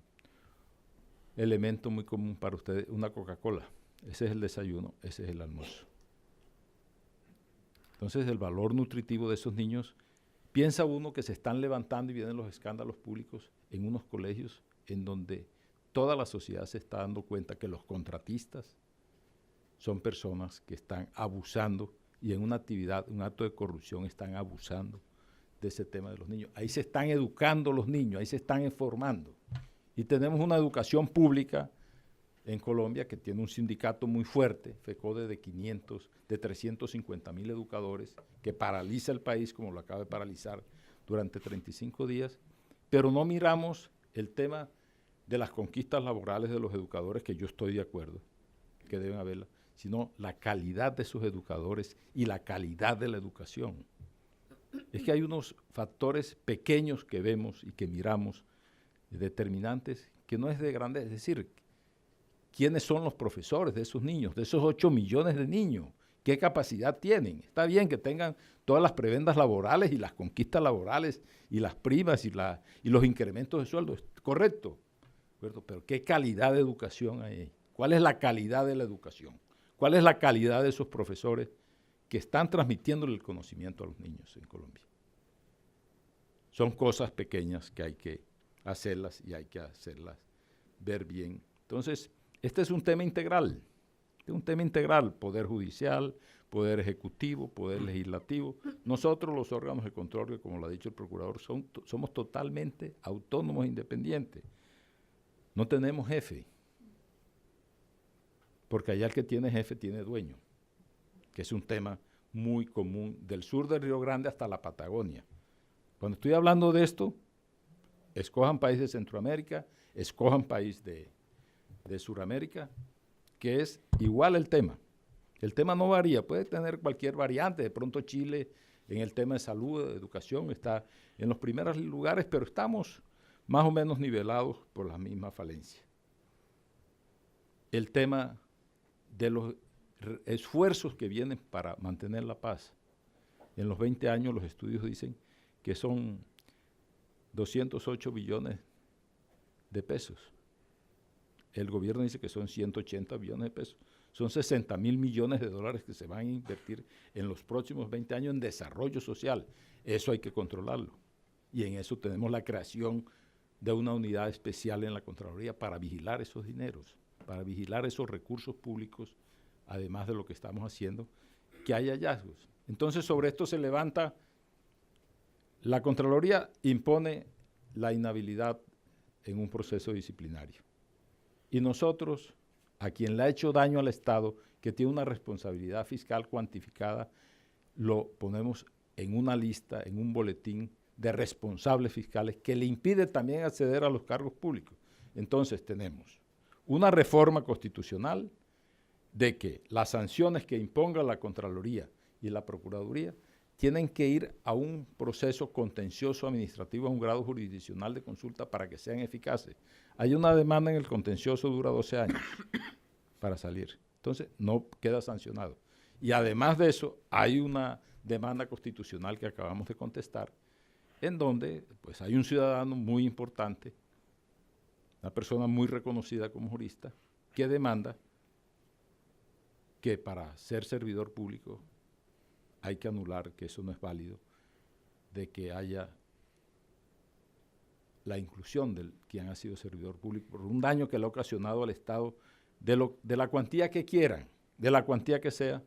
elemento muy común para ustedes, una Coca-Cola. Ese es el desayuno, ese es el almuerzo. Entonces, el valor nutritivo de esos niños, piensa uno que se están levantando y vienen los escándalos públicos en unos colegios en donde toda la sociedad se está dando cuenta que los contratistas son personas que están abusando y en una actividad, un acto de corrupción, están abusando de ese tema de los niños. Ahí se están educando los niños, ahí se están formando. Y tenemos una educación pública en Colombia que tiene un sindicato muy fuerte, FECODE, de 350,000 educadores, que paraliza el país como lo acaba de paralizar durante 35 días, pero no miramos el tema de las conquistas laborales de los educadores, que yo estoy de acuerdo, que deben haberla, sino la calidad de sus educadores y la calidad de la educación. Es que hay unos factores pequeños que vemos y que miramos, determinantes, que no es de grandeza, es decir, ¿quiénes son los profesores de esos niños, de esos 8 millones de niños? ¿Qué capacidad tienen? Está bien que tengan todas las prebendas laborales y las conquistas laborales y las primas y los incrementos de sueldo, correcto, pero ¿qué calidad de educación hay ahí? ¿Cuál es la calidad de la educación? ¿Cuál es la calidad de esos profesores que están transmitiéndole el conocimiento a los niños en Colombia? Son cosas pequeñas que hay que hacerlas y hay que hacerlas ver bien. Entonces, este es un tema integral, poder judicial, poder ejecutivo, poder legislativo. Nosotros, los órganos de control, que como lo ha dicho el procurador, somos totalmente autónomos e independientes. No tenemos jefe, porque allá el que tiene jefe tiene dueño, que es un tema muy común del sur del Río Grande hasta la Patagonia. Cuando estoy hablando de esto, escojan país de Centroamérica, escojan país de Suramérica, que es igual el tema. El tema no varía, puede tener cualquier variante. De pronto Chile en el tema de salud, de educación, está en los primeros lugares, pero estamos más o menos nivelados por la misma falencia. El tema de los esfuerzos que vienen para mantener la paz. En los 20 años los estudios dicen que son 208 billones de pesos. El gobierno dice que son 180 billones de pesos. Son 60,000 millones de dólares que se van a invertir en los próximos 20 años en desarrollo social. Eso hay que controlarlo. Y en eso tenemos la creación de una unidad especial en la Contraloría para vigilar esos dineros, para vigilar esos recursos públicos, además de lo que estamos haciendo, que haya hallazgos. Entonces, sobre esto se levanta, la Contraloría impone la inhabilidad en un proceso disciplinario. Y nosotros, a quien le ha hecho daño al Estado, que tiene una responsabilidad fiscal cuantificada, lo ponemos en una lista, en un boletín de responsables fiscales que le impide también acceder a los cargos públicos. Entonces tenemos una reforma constitucional de que las sanciones que imponga la Contraloría y la Procuraduría tienen que ir a un proceso contencioso administrativo a un grado jurisdiccional de consulta para que sean eficaces. Hay una demanda en el contencioso, dura 12 años para salir. Entonces, no queda sancionado. Y además de eso, hay una demanda constitucional que acabamos de contestar, en donde pues, hay un ciudadano muy importante, una persona muy reconocida como jurista, que demanda que para ser servidor público hay que anular, que eso no es válido, de que haya la inclusión de quien ha sido servidor público por un daño que le ha ocasionado al Estado de la cuantía que quieran, de la cuantía que sea,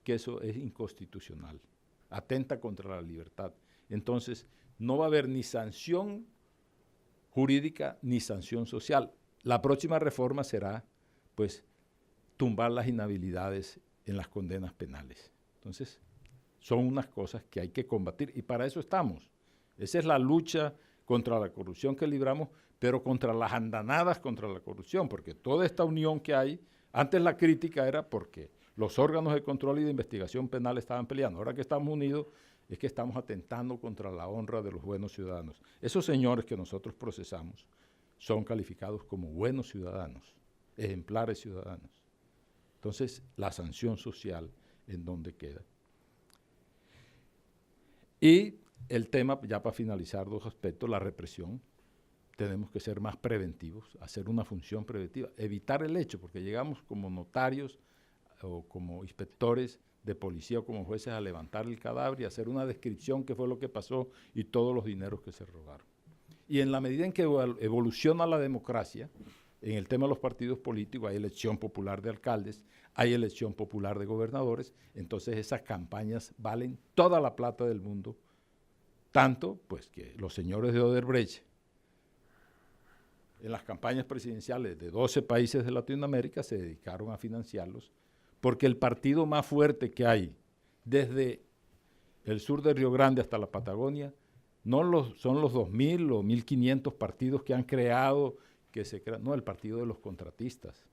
que eso es inconstitucional, atenta contra la libertad. Entonces, no va a haber ni sanción jurídica ni sanción social. La próxima reforma será, pues, tumbar las inhabilidades en las condenas penales. Entonces, son unas cosas que hay que combatir y para eso estamos. Esa es la lucha contra la corrupción que libramos, pero contra las andanadas contra la corrupción, porque toda esta unión que hay, antes la crítica era porque los órganos de control y de investigación penal estaban peleando. Ahora que estamos unidos es que estamos atentando contra la honra de los buenos ciudadanos. Esos señores que nosotros procesamos son calificados como buenos ciudadanos, ejemplares ciudadanos. Entonces, la sanción social, ¿en dónde queda? Y el tema, ya para finalizar, dos aspectos, la represión. Tenemos que ser más preventivos, hacer una función preventiva, evitar el hecho, porque llegamos como notarios o como inspectores de policía o como jueces a levantar el cadáver y hacer una descripción qué fue lo que pasó y todos los dineros que se robaron. Y en la medida en que evoluciona la democracia, en el tema de los partidos políticos hay elección popular de alcaldes, hay elección popular de gobernadores, entonces esas campañas valen toda la plata del mundo, tanto pues que los señores de Odebrecht en las campañas presidenciales de 12 países de Latinoamérica se dedicaron a financiarlos, porque el partido más fuerte que hay desde el sur de Río Grande hasta la Patagonia son los 2.000 o 1.500 partidos que han creado, no, el partido de los contratistas,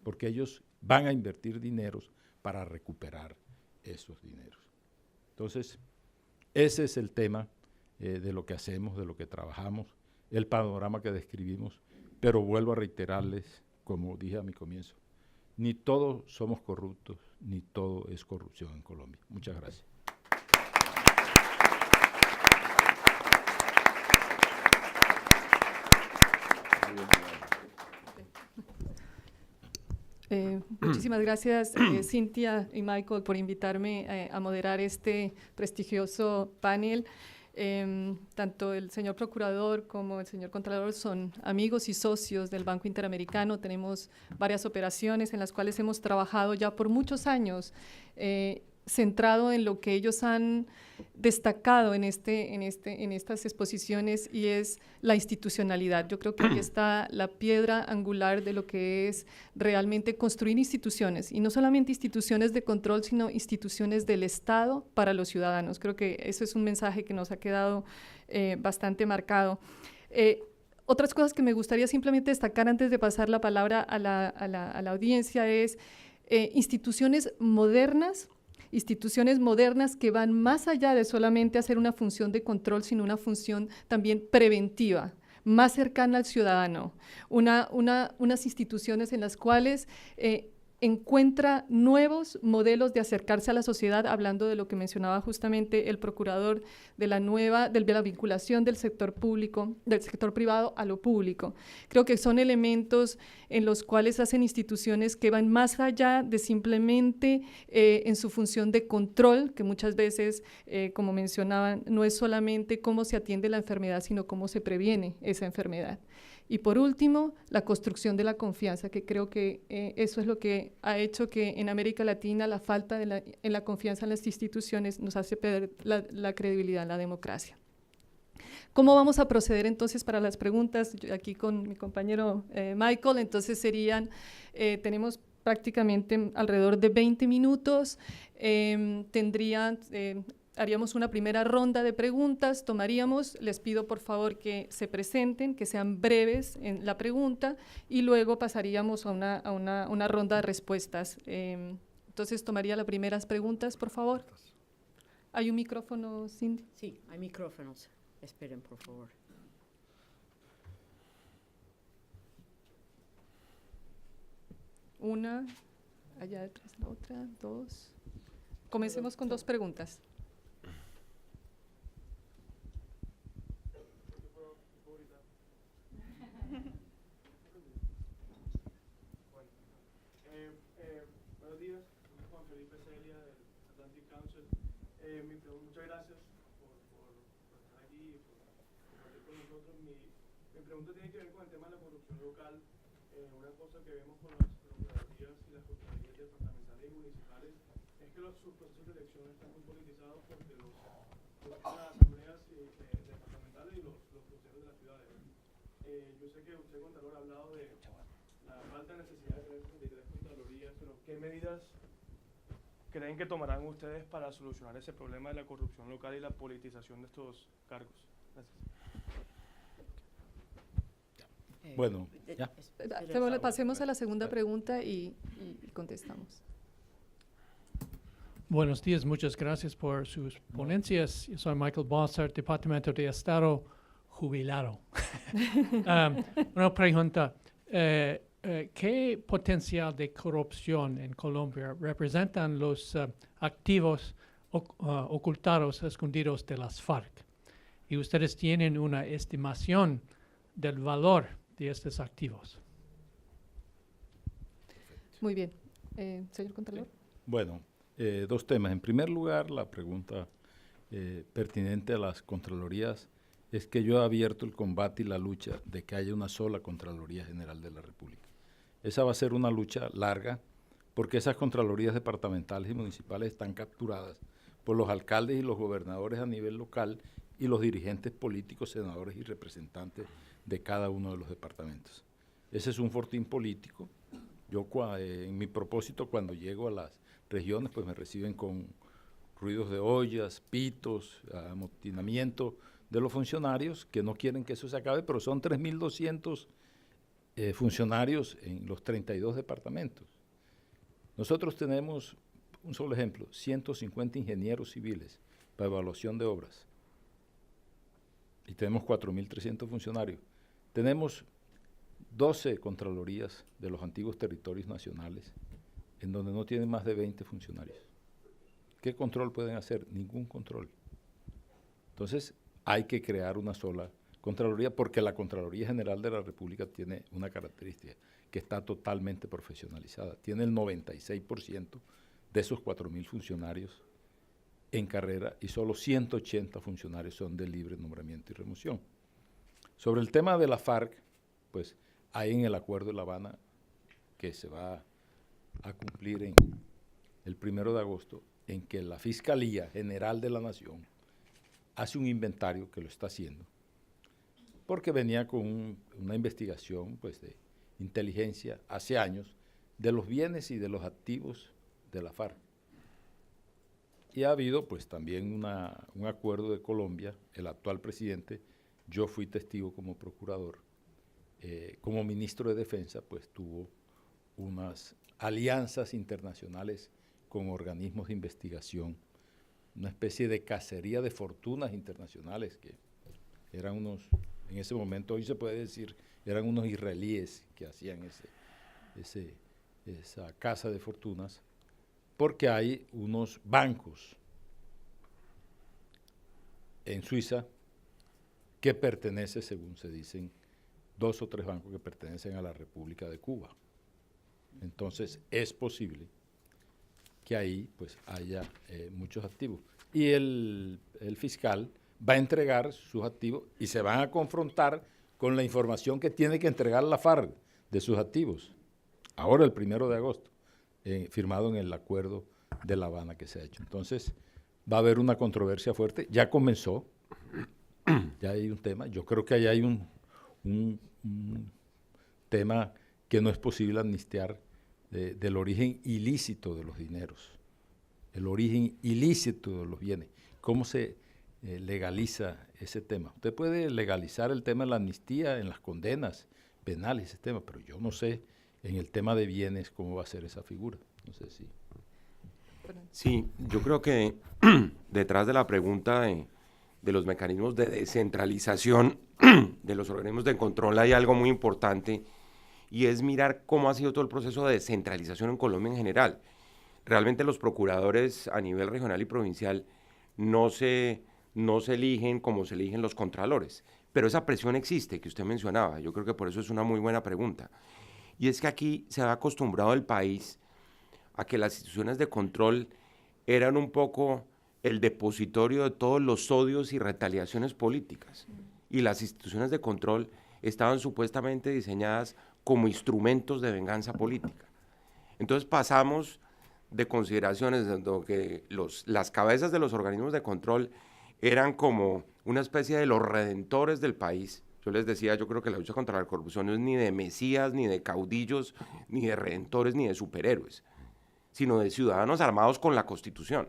porque ellos van a invertir dineros para recuperar esos dineros. Entonces, ese es el tema de lo que hacemos, de lo que trabajamos, el panorama que describimos, pero vuelvo a reiterarles, como dije a mi comienzo, ni todos somos corruptos, ni todo es corrupción en Colombia. Muchas gracias.
Muchísimas gracias, Cintia y Michael, por invitarme a moderar este prestigioso panel. Tanto el señor procurador como el señor contralor son amigos y socios del Banco Interamericano. Tenemos varias operaciones en las cuales hemos trabajado ya por muchos años, centrado en lo que ellos han destacado en estas exposiciones, y es la institucionalidad. Yo creo que ahí está la piedra angular de lo que es realmente construir instituciones, y no solamente instituciones de control, sino instituciones del Estado para los ciudadanos. Creo que eso es un mensaje que nos ha quedado bastante marcado. Otras cosas que me gustaría simplemente destacar antes de pasar la palabra a la audiencia es instituciones modernas que van más allá de solamente hacer una función de control, sino una función también preventiva, más cercana al ciudadano. Unas instituciones en las cuales encuentra nuevos modelos de acercarse a la sociedad, hablando de lo que mencionaba justamente el procurador de la vinculación del sector público, del sector privado a lo público. Creo que son elementos en los cuales hacen instituciones que van más allá de simplemente en su función de control, que muchas veces, como mencionaban, no es solamente cómo se atiende la enfermedad, sino cómo se previene esa enfermedad. Y por último, la construcción de la confianza, que creo que eso es lo que ha hecho que en América Latina la falta en la confianza en las instituciones nos hace perder la credibilidad en la democracia. ¿Cómo vamos a proceder entonces para las preguntas? Yo aquí con mi compañero Michael, entonces tenemos prácticamente alrededor de 20 minutos, haríamos una primera ronda de preguntas, les pido por favor que se presenten, que sean breves en la pregunta, y luego pasaríamos a una ronda de respuestas. Entonces tomaría las primeras preguntas, por favor. ¿Hay un micrófono, Cindy?
Sí, hay micrófonos. Esperen, por favor.
Una, allá detrás la otra, dos. Comencemos con dos preguntas.
Buenos días, soy Juan Felipe Celia del Atlantic Council. Muchas gracias por estar aquí y por compartir con nosotros. Mi Mi pregunta tiene que ver con el tema de la corrupción local. Una cosa que vemos con las procuradurías y las contralorías departamentales y municipales es que sus procesos de elección están muy politizados porque las asambleas departamentales y los consejos de las ciudades. Yo sé que usted, Contralor, ha hablado de la falta de necesidad de tener 63 contralorías, pero ¿qué medidas creen que tomarán ustedes para solucionar ese problema de la corrupción local y la politización de estos cargos? Gracias.
Bueno, ya.
Pasemos a la segunda pregunta y contestamos.
Buenos días, muchas gracias por sus ponencias. Yo soy Michael Bossart, Departamento de Estado jubilado. Una pregunta, ¿qué potencial de corrupción en Colombia representan los activos ocultados, escondidos de las FARC? ¿Y ustedes tienen una estimación del valor de estos activos?
Muy bien. Señor Contralor.
Bueno, dos temas. En primer lugar, la pregunta pertinente a las Contralorías es que yo he abierto el combate y la lucha de que haya una sola Contraloría General de la República. Esa va a ser una lucha larga porque esas Contralorías departamentales y municipales están capturadas por los alcaldes y los gobernadores a nivel local y los dirigentes políticos, senadores y representantes de cada uno de los departamentos. Ese es un fortín político. Yo en mi propósito, cuando llego a las regiones, pues me reciben con ruidos de ollas, pitos, amotinamiento de los funcionarios que no quieren que eso se acabe, pero son 3.200 funcionarios en los 32 departamentos. Nosotros tenemos, un solo ejemplo, 150 ingenieros civiles para evaluación de obras y tenemos 4.300 funcionarios. Tenemos 12 contralorías de los antiguos territorios nacionales en donde no tienen más de 20 funcionarios. ¿Qué control pueden hacer? Ningún control. Entonces, hay que crear una sola Contraloría porque la Contraloría General de la República tiene una característica, que está totalmente profesionalizada. Tiene el 96% de esos 4.000 funcionarios en carrera y solo 180 funcionarios son de libre nombramiento y remoción. Sobre el tema de la FARC, pues hay en el Acuerdo de La Habana, que se va a cumplir en el 1 de agosto, en que la Fiscalía General de la Nación hace un inventario, que lo está haciendo, porque venía con una investigación pues, de inteligencia hace años de los bienes y de los activos de la FARC. Y ha habido pues también un acuerdo de Colombia, el actual presidente, yo fui testigo como procurador, como ministro de Defensa, pues tuvo unas alianzas internacionales con organismos de investigación, una especie de cacería de fortunas internacionales que eran unos, en ese momento, hoy se puede decir, eran unos israelíes que hacían esa caza de fortunas, porque hay unos bancos en Suiza que pertenecen, según se dicen, 2 o 3 bancos que pertenecen a la República de Cuba. Entonces, es posible que ahí pues haya muchos activos. Y el fiscal va a entregar sus activos y se van a confrontar con la información que tiene que entregar la FARC de sus activos. Ahora, el 1 de agosto, firmado en el Acuerdo de La Habana que se ha hecho. Entonces, va a haber una controversia fuerte. Ya comenzó, ya hay un tema. Yo creo que ahí hay un tema que no es posible amnistiar del origen ilícito de los dineros, el origen ilícito de los bienes. ¿Cómo se legaliza ese tema? Usted puede legalizar el tema de la amnistía en las condenas penales, ese tema, pero yo no sé en el tema de bienes cómo va a ser esa figura. No sé si...
Sí, yo creo que detrás de la pregunta de los mecanismos de descentralización de los organismos de control hay algo muy importante, y es mirar cómo ha sido todo el proceso de descentralización en Colombia en general. Realmente los procuradores a nivel regional y provincial no se eligen como se eligen los contralores, pero esa presión existe, que usted mencionaba. Yo creo que por eso es una muy buena pregunta. Y es que aquí se ha acostumbrado el país a que las instituciones de control eran un poco el depositorio de todos los odios y retaliaciones políticas. Y las instituciones de control estaban supuestamente diseñadas como instrumentos de venganza política. Entonces pasamos de consideraciones en donde las cabezas de los organismos de control eran como una especie de los redentores del país. Yo les decía, yo creo que la lucha contra la corrupción no es ni de mesías, ni de caudillos, ni de redentores, ni de superhéroes, sino de ciudadanos armados con la Constitución.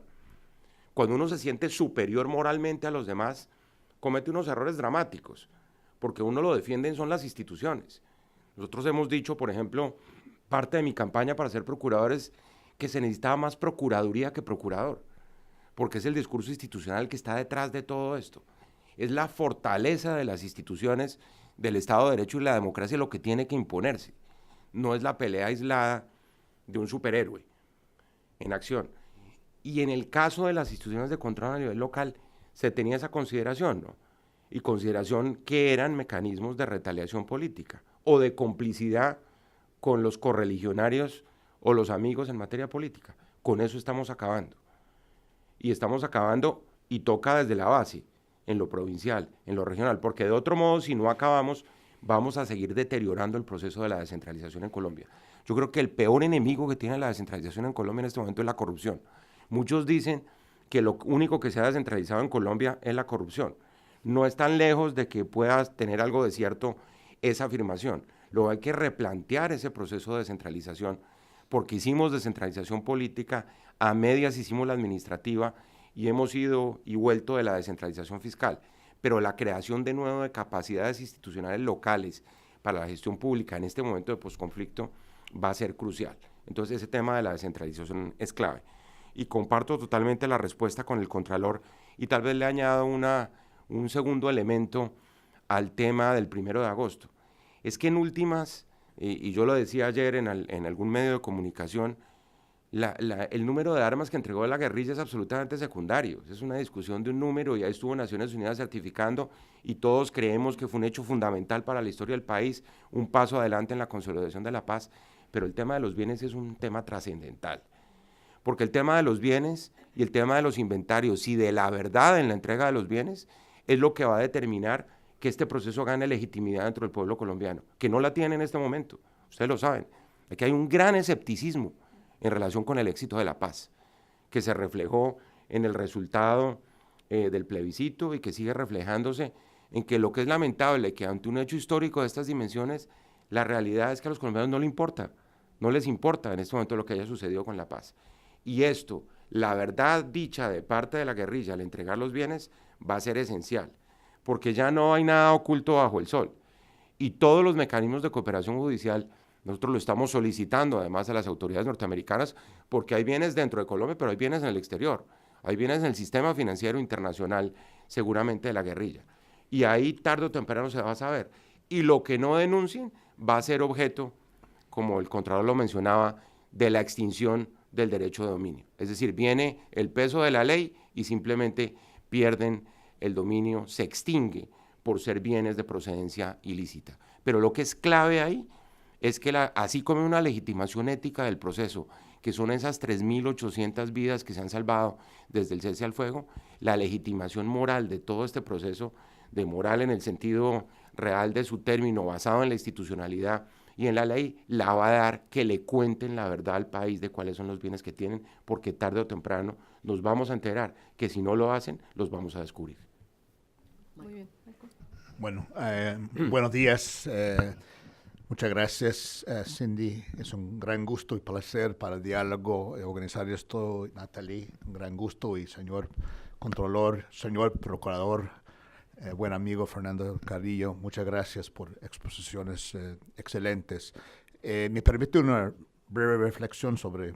Cuando uno se siente superior moralmente a los demás, comete unos errores dramáticos, porque uno lo defienden son las instituciones. Nosotros hemos dicho, por ejemplo, parte de mi campaña para ser procurador es que se necesitaba más procuraduría que procurador, porque es el discurso institucional que está detrás de todo esto. Es la fortaleza de las instituciones del Estado de Derecho y la democracia lo que tiene que imponerse. No es la pelea aislada de un superhéroe en acción. Y en el caso de las instituciones de control a nivel local, se tenía esa consideración, ¿no? Y consideración que eran mecanismos de retaliación política o de complicidad con los correligionarios o los amigos en materia política. Con eso estamos acabando. Y estamos acabando y toca desde la base, en lo provincial, en lo regional, porque de otro modo, si no acabamos, vamos a seguir deteriorando el proceso de la descentralización en Colombia. Yo creo que el peor enemigo que tiene la descentralización en Colombia en este momento es la corrupción. Muchos dicen que lo único que se ha descentralizado en Colombia es la corrupción. No es tan lejos de que pueda tener algo de cierto esa afirmación. Luego hay que replantear ese proceso de descentralización, porque hicimos descentralización política, a medias hicimos la administrativa y hemos ido y vuelto de la descentralización fiscal. Pero la creación de nuevo de capacidades institucionales locales para la gestión pública en este momento de posconflicto va a ser crucial. Entonces ese tema de la descentralización es clave. Y comparto totalmente la respuesta con el Contralor y tal vez le añado un segundo elemento al tema del 1 de agosto. Es que en últimas, y yo lo decía ayer en algún medio de comunicación, el número de armas que entregó la guerrilla es absolutamente secundario. Es una discusión de un número y ahí estuvo Naciones Unidas certificando y todos creemos que fue un hecho fundamental para la historia del país, un paso adelante en la consolidación de la paz, pero el tema de los bienes es un tema trascendental. Porque el tema de los bienes y el tema de los inventarios y de la verdad en la entrega de los bienes es lo que va a determinar que este proceso gane legitimidad dentro del pueblo colombiano, que no la tiene en este momento, ustedes lo saben. Aquí hay un gran escepticismo en relación con el éxito de la paz, que se reflejó en el resultado del plebiscito y que sigue reflejándose en que lo que es lamentable, que ante un hecho histórico de estas dimensiones, la realidad es que a los colombianos no les importa en este momento lo que haya sucedido con la paz. Y esto, la verdad dicha de parte de la guerrilla al entregar los bienes, va a ser esencial, porque ya no hay nada oculto bajo el sol. Y todos los mecanismos de cooperación judicial, nosotros lo estamos solicitando además a las autoridades norteamericanas, porque hay bienes dentro de Colombia, pero hay bienes en el exterior, hay bienes en el sistema financiero internacional, seguramente de la guerrilla. Y ahí tarde o temprano se va a saber. Y lo que no denuncien va a ser objeto, como el Contralor lo mencionaba, de la extinción del derecho de dominio. Es decir, viene el peso de la ley y simplemente pierden el dominio, se extingue por ser bienes de procedencia ilícita. Pero lo que es clave ahí es que así como una legitimación ética del proceso, que son esas 3.800 vidas que se han salvado desde el cese al fuego, la legitimación moral de todo este proceso, de moral en el sentido real de su término, basado en la institucionalidad y en la ley, la va a dar que le cuenten la verdad al país de cuáles son los bienes que tienen, porque tarde o temprano nos vamos a enterar que si no lo hacen, los vamos a descubrir.
Muy bien.
Bueno, buenos días. Muchas gracias, Cindy. Es un gran gusto y placer para el diálogo organizar esto, Natalie. Un gran gusto y señor Contralor, señor Procurador, buen amigo Fernando Carrillo. Muchas gracias por exposiciones excelentes. Me permite una breve reflexión sobre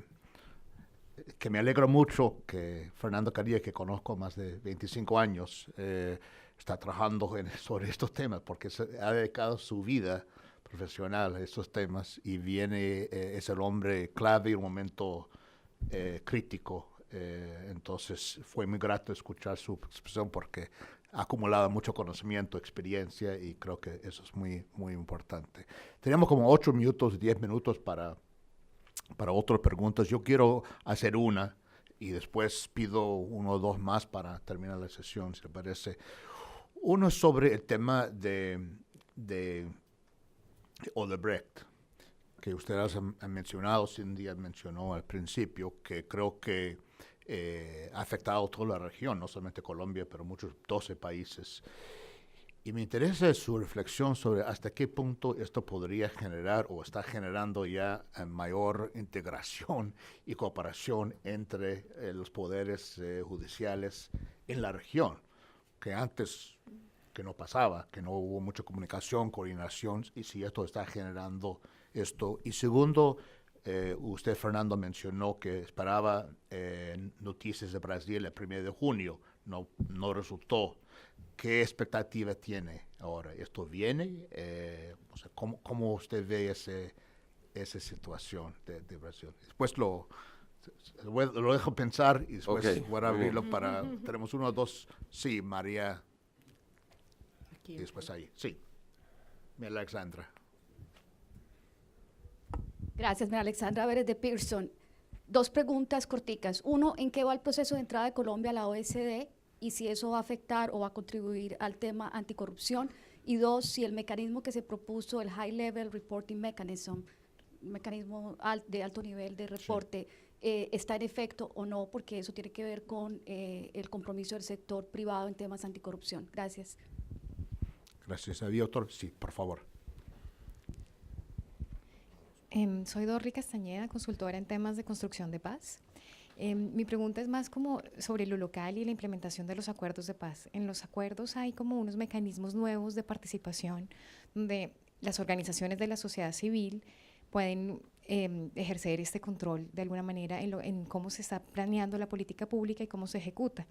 que me alegro mucho que Fernando Carrillo, que conozco más de 25 años, está trabajando sobre estos temas porque ha dedicado su vida profesional a estos temas y es el hombre clave en un momento crítico. Entonces fue muy grato escuchar su expresión porque ha acumulado mucho conocimiento, experiencia y creo que eso es muy, muy importante. Tenemos como 8 minutos, 10 minutos para otras preguntas. Yo quiero hacer una y después pido 1 o 2 más para terminar la sesión, si le parece. Uno es sobre el tema de de Odebrecht, que ustedes han mencionado, Cindy mencionó al principio, que creo que ha afectado a toda la región, no solamente Colombia, pero muchos 12 países. Y me interesa su reflexión sobre hasta qué punto esto podría generar o está generando ya mayor integración y cooperación entre los poderes judiciales en la región, que antes que no pasaba, que no hubo mucha comunicación, coordinación, y si esto está generando esto. Y segundo, usted, Fernando, mencionó que esperaba noticias de Brasil el 1 de junio, no resultó. ¿Qué expectativa tiene ahora? ¿Esto viene? O sea, ¿cómo usted ve esa situación de Brasil? Después lo dejo pensar y después voy a abrirlo para... Tenemos 1 o 2. Sí, María.
Aquí.
Y después ahí. Sí. Mi Alexandra.
Gracias, María Alexandra Vélez de Pearson. 2 preguntas corticas. 1, ¿en qué va el proceso de entrada de Colombia a la OECD? Y si eso va a afectar o va a contribuir al tema anticorrupción. Y 2, si el mecanismo que se propuso, el High Level Reporting Mechanism, mecanismo de alto nivel de reporte, está en efecto o no, porque eso tiene que ver con el compromiso del sector privado en temas anticorrupción. Gracias.
Gracias. ¿Había otro? Sí, por favor.
Soy Dorri Castañeda, consultora en temas de construcción de paz. Mi pregunta es más como sobre lo local y la implementación de los acuerdos de paz. En los acuerdos hay como unos mecanismos nuevos de participación donde las organizaciones de la sociedad civil pueden ejercer este control de alguna manera en cómo se está planeando la política pública y cómo se ejecuta.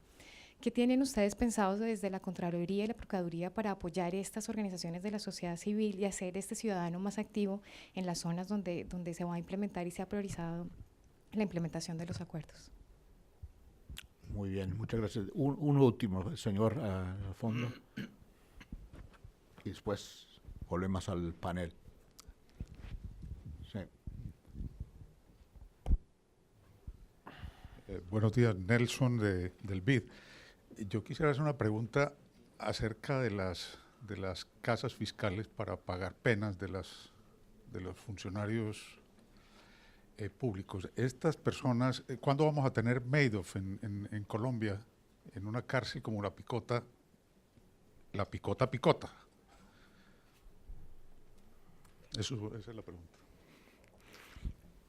¿Qué tienen ustedes pensados desde la Contraloría y la Procuraduría para apoyar estas organizaciones de la sociedad civil y hacer este ciudadano más activo en las zonas donde se va a implementar y se ha priorizado la implementación de los acuerdos?
Muy bien, muchas gracias. Un último, señor, al fondo. Y después volvemos al panel. Sí.
Buenos días, Nelson del BID. Yo quisiera hacer una pregunta acerca de las casas fiscales para pagar penas de los funcionarios públicos. Estas personas, ¿cuándo vamos a tener Madoff en Colombia, en una cárcel como La Picota? La Picota. Esa es la pregunta.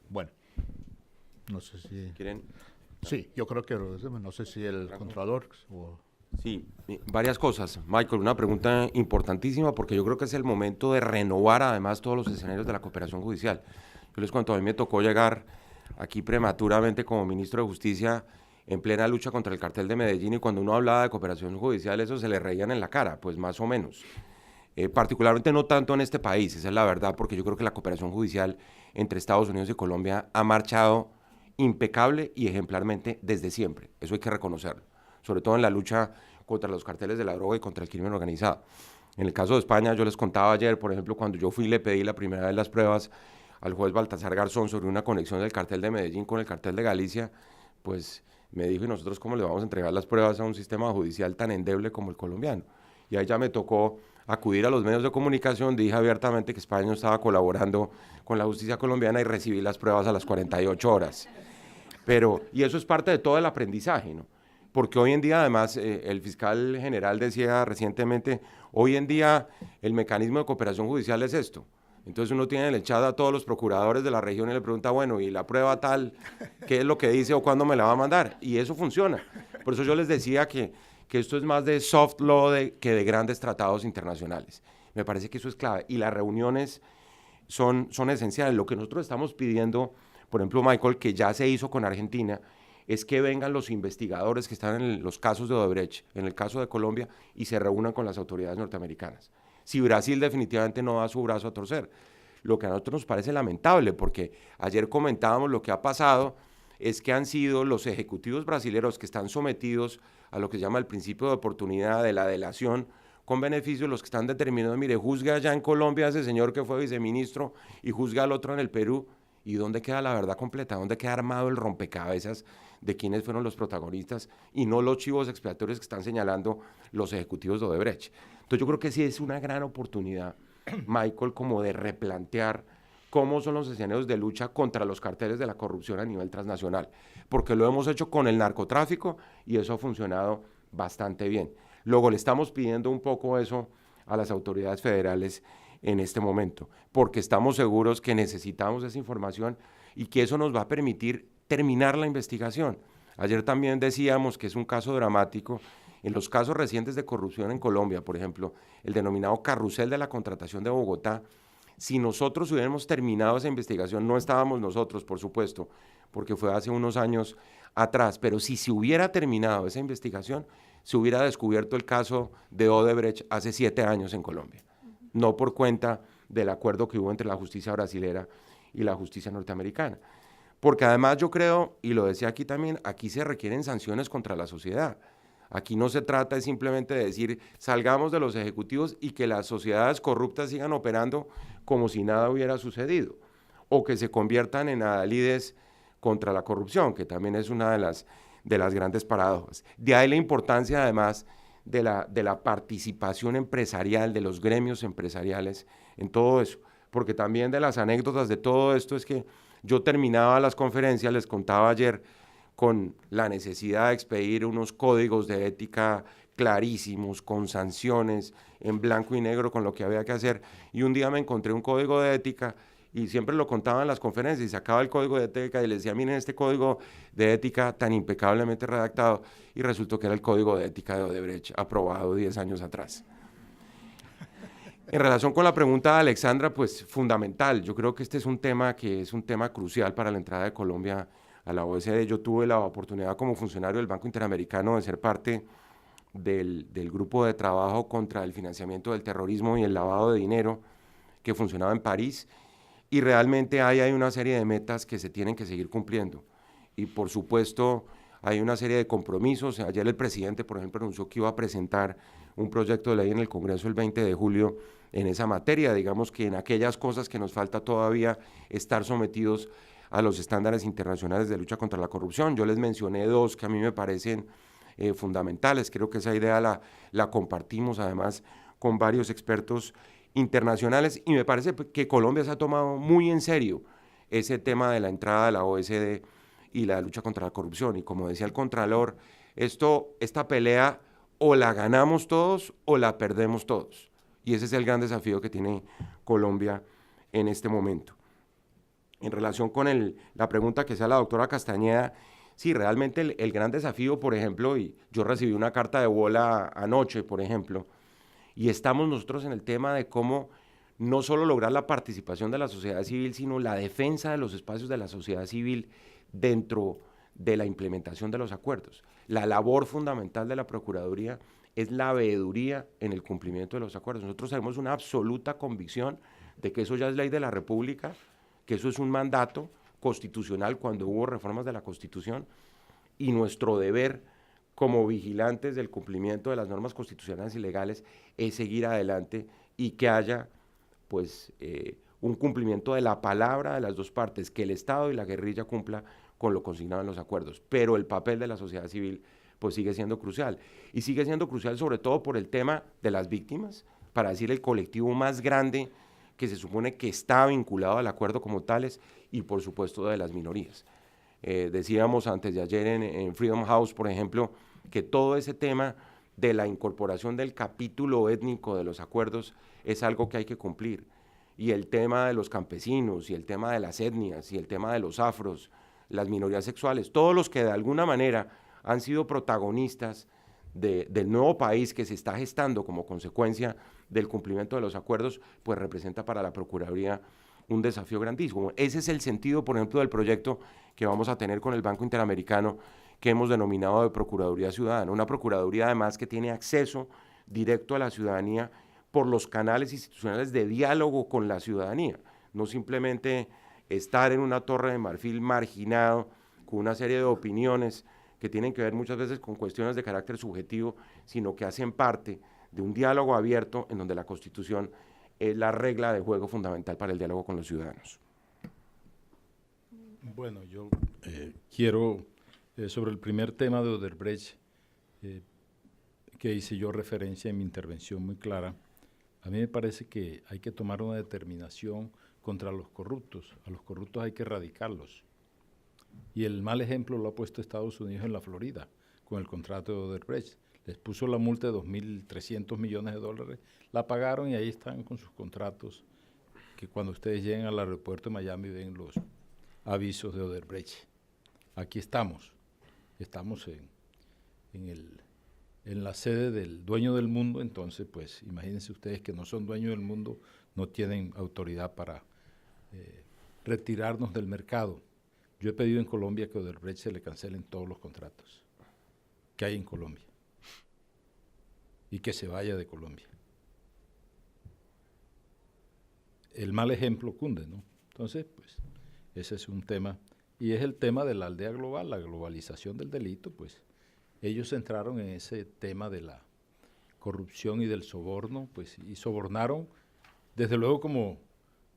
Bueno, no sé si...
¿Quieren?
Sí, yo creo que no sé si el Contralor o...
Sí, varias cosas. Michael, una pregunta importantísima porque yo creo que es el momento de renovar además todos los escenarios de la cooperación judicial. Yo les cuento, a mí me tocó llegar aquí prematuramente como ministro de Justicia en plena lucha contra el cartel de Medellín y cuando uno hablaba de cooperación judicial eso se le reían en la cara, pues más o menos. Particularmente no tanto en este país, esa es la verdad, porque yo creo que la cooperación judicial entre Estados Unidos y Colombia ha marchado impecable y ejemplarmente desde siempre, eso hay que reconocerlo, sobre todo en la lucha contra los carteles de la droga y contra el crimen organizado. En el caso de España, yo les contaba ayer, por ejemplo, cuando yo fui y le pedí la primera vez las pruebas al juez Baltasar Garzón sobre una conexión del cartel de Medellín con el cartel de Galicia, pues me dijo, ¿y nosotros cómo le vamos a entregar las pruebas a un sistema judicial tan endeble como el colombiano? Y ahí ya me tocó acudir a los medios de comunicación, dije abiertamente que España no estaba colaborando con la justicia colombiana y recibí las pruebas a las 48 horas. Y eso es parte de todo el aprendizaje, ¿no? Porque hoy en día, además, el fiscal general decía recientemente, hoy en día el mecanismo de cooperación judicial es esto. Entonces uno tiene en el chat a todos los procuradores de la región y le pregunta, bueno, ¿y la prueba tal? ¿Qué es lo que dice o cuándo me la va a mandar? Y eso funciona. Por eso yo les decía que esto es más de soft law que de grandes tratados internacionales. Me parece que eso es clave. Y las reuniones son esenciales. Lo que nosotros estamos pidiendo, por ejemplo, Michael, que ya se hizo con Argentina, es que vengan los investigadores que están en los casos de Odebrecht, en el caso de Colombia, y se reúnan con las autoridades norteamericanas. Si Brasil definitivamente no da su brazo a torcer, lo que a nosotros nos parece lamentable, porque ayer comentábamos lo que ha pasado, es que han sido los ejecutivos brasileños que están sometidos a lo que se llama el principio de oportunidad de la delación con beneficio, los que están determinando, mire, juzgue allá en Colombia a ese señor que fue viceministro y juzgue al otro en el Perú, ¿y dónde queda la verdad completa? ¿Dónde queda armado el rompecabezas de quiénes fueron los protagonistas y no los chivos expiatorios que están señalando los ejecutivos de Odebrecht? Entonces yo creo que sí es una gran oportunidad Michael, como de replantear cómo son los escenarios de lucha contra los carteles de la corrupción a nivel transnacional, porque lo hemos hecho con el narcotráfico y eso ha funcionado bastante bien. Luego le estamos pidiendo un poco eso a las autoridades federales en este momento, porque estamos seguros que necesitamos esa información y que eso nos va a permitir terminar la investigación. Ayer también decíamos que es un caso dramático. En los casos recientes de corrupción en Colombia, por ejemplo, el denominado carrusel de la contratación de Bogotá, si nosotros hubiéramos terminado esa investigación, no estábamos nosotros, por supuesto, porque fue hace unos años atrás, pero si se hubiera terminado esa investigación, se hubiera descubierto el caso de Odebrecht hace 7 años en Colombia, no por cuenta del acuerdo que hubo entre la justicia brasilera y la justicia norteamericana. Porque además yo creo, y lo decía aquí también, aquí se requieren sanciones contra la sociedad. Aquí no se trata de simplemente de decir, salgamos de los ejecutivos y que las sociedades corruptas sigan operando como si nada hubiera sucedido, o que se conviertan en adalides contra la corrupción, que también es una de las grandes paradojas. De ahí la importancia, además, de la participación empresarial, de los gremios empresariales en todo eso, porque también de las anécdotas de todo esto es que yo terminaba las conferencias, les contaba ayer, con la necesidad de expedir unos códigos de ética clarísimos, con sanciones, en blanco y negro, con lo que había que hacer, y un día me encontré un código de ética, y siempre lo contaba en las conferencias, y sacaba el código de ética y les decía, miren este código de ética tan impecablemente redactado, y resultó que era el código de ética de Odebrecht, aprobado 10 años atrás. En relación con la pregunta de Alexandra, pues fundamental, yo creo que este es un tema que es un tema crucial para la entrada de Colombia a la OECD. Yo tuve la oportunidad como funcionario del Banco Interamericano de ser parte del grupo de trabajo contra el financiamiento del terrorismo y el lavado de dinero que funcionaba en París, y realmente hay una serie de metas que se tienen que seguir cumpliendo, y por supuesto hay una serie de compromisos. Ayer el presidente, por ejemplo, anunció que iba a presentar un proyecto de ley en el Congreso el 20 de julio en esa materia, digamos que en aquellas cosas que nos falta todavía estar sometidos a los estándares internacionales de lucha contra la corrupción. Yo les mencioné 2 que a mí me parecen fundamentales. Creo que esa idea la compartimos además con varios expertos internacionales, y me parece que Colombia se ha tomado muy en serio ese tema de la entrada de la OECD y la lucha contra la corrupción. Y como decía el Contralor, esta pelea o la ganamos todos o la perdemos todos. Y ese es el gran desafío que tiene Colombia en este momento. En relación con la pregunta que hacía la doctora Castañeda, sí, realmente el gran desafío, por ejemplo, y yo recibí una carta de bola anoche, por ejemplo, y estamos nosotros en el tema de cómo no solo lograr la participación de la sociedad civil, sino la defensa de los espacios de la sociedad civil dentro de la implementación de los acuerdos. La labor fundamental de la Procuraduría es la veeduría en el cumplimiento de los acuerdos. Nosotros tenemos una absoluta convicción de que eso ya es ley de la República, que eso es un mandato constitucional cuando hubo reformas de la Constitución, y nuestro deber como vigilantes del cumplimiento de las normas constitucionales y legales es seguir adelante y que haya pues un cumplimiento de la palabra de las dos partes, que el Estado y la guerrilla cumpla con lo consignado en los acuerdos. Pero el papel de la sociedad civil pues sigue siendo crucial, y sigue siendo crucial sobre todo por el tema de las víctimas, para decir el colectivo más grande que se supone que está vinculado al acuerdo como tales, y por supuesto de las minorías. Decíamos antes de ayer en Freedom House, por ejemplo, que todo ese tema de la incorporación del capítulo étnico de los acuerdos es algo que hay que cumplir, y el tema de los campesinos, y el tema de las etnias, y el tema de los afros, las minorías sexuales, todos los que de alguna manera han sido protagonistas del nuevo país que se está gestando como consecuencia del cumplimiento de los acuerdos, pues representa para la Procuraduría un desafío grandísimo. Ese es el sentido, por ejemplo, del proyecto que vamos a tener con el Banco Interamericano, que hemos denominado de Procuraduría Ciudadana, una Procuraduría además que tiene acceso directo a la ciudadanía por los canales institucionales de diálogo con la ciudadanía, no simplemente estar en una torre de marfil marginado con una serie de opiniones que tienen que ver muchas veces con cuestiones de carácter subjetivo, sino que hacen parte de un diálogo abierto en donde la Constitución es la regla de juego fundamental para el diálogo con los ciudadanos.
Bueno, yo quiero, sobre el primer tema de Odebrecht, que hice yo referencia en mi intervención muy clara, A mí me parece que hay que tomar una determinación contra los corruptos. A los corruptos hay que erradicarlos. Y el mal ejemplo lo ha puesto Estados Unidos en la Florida, con el contrato de Odebrecht. Les puso la multa de 2.300 millones de dólares, la pagaron y ahí están con sus contratos, que cuando ustedes lleguen al aeropuerto de Miami ven los avisos de Odebrecht. Aquí estamos en la sede del dueño del mundo, entonces pues imagínense ustedes que no son dueños del mundo, no tienen autoridad para retirarnos del mercado. Yo he pedido en Colombia que a Odebrecht se le cancelen todos los contratos que hay en Colombia y que se vaya de Colombia. El mal ejemplo cunde, ¿no? Entonces, pues, ese es un tema. Y es el tema de la aldea global, la globalización del delito, pues. Ellos entraron en ese tema de la corrupción y del soborno, pues, y sobornaron, desde luego como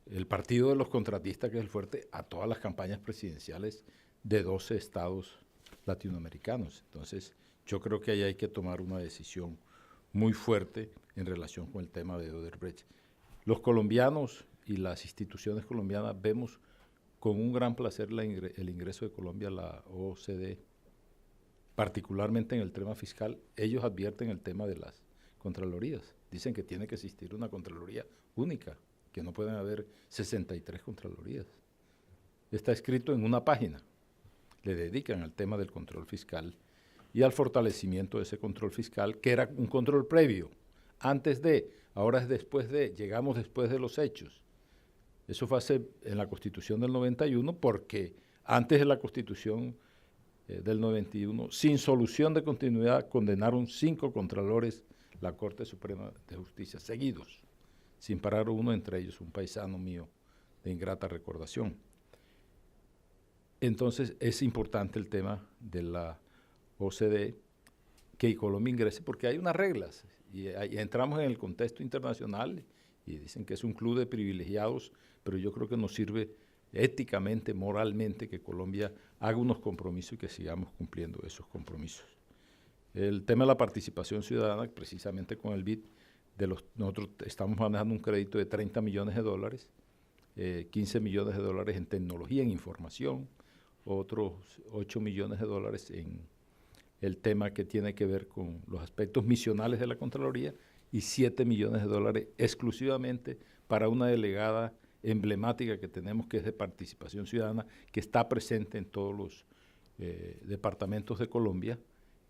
el partido de los contratistas, que es el fuerte, a todas las campañas presidenciales de 12 estados latinoamericanos. Entonces, yo creo que ahí hay que tomar una decisión muy fuerte en relación con el tema de Odebrecht. Los colombianos y las instituciones colombianas vemos con un gran placer el ingreso de Colombia a la OCDE, particularmente en el tema fiscal. Ellos advierten el tema de las contralorías. Dicen que tiene que existir una contraloría única, que no pueden haber 63 contralorías. Está escrito en una página. Le dedican al tema del control fiscal y al fortalecimiento de ese control fiscal, que era un control previo, antes de, ahora es después de, llegamos después de los hechos. Eso fue en la Constitución del 91, porque antes de la Constitución del 91, sin solución de continuidad, condenaron 5 contralores la Corte Suprema de Justicia, seguidos, sin parar uno, entre ellos un paisano mío de ingrata recordación. Entonces es importante el tema de la OCDE, que Colombia ingrese, porque hay unas reglas, y entramos en el contexto internacional, y dicen que es un club de privilegiados, pero yo creo que nos sirve éticamente, moralmente, que Colombia haga unos compromisos y que sigamos cumpliendo esos compromisos. El tema de la participación ciudadana, precisamente con el BID, nosotros estamos manejando un crédito de 30 millones de dólares, 15 millones de dólares en tecnología, en información, otros 8 millones de dólares en el tema que tiene que ver con los aspectos misionales de la Contraloría y 7 millones de dólares exclusivamente para una delegada emblemática que tenemos, que es de participación ciudadana, que está presente en todos los departamentos de Colombia,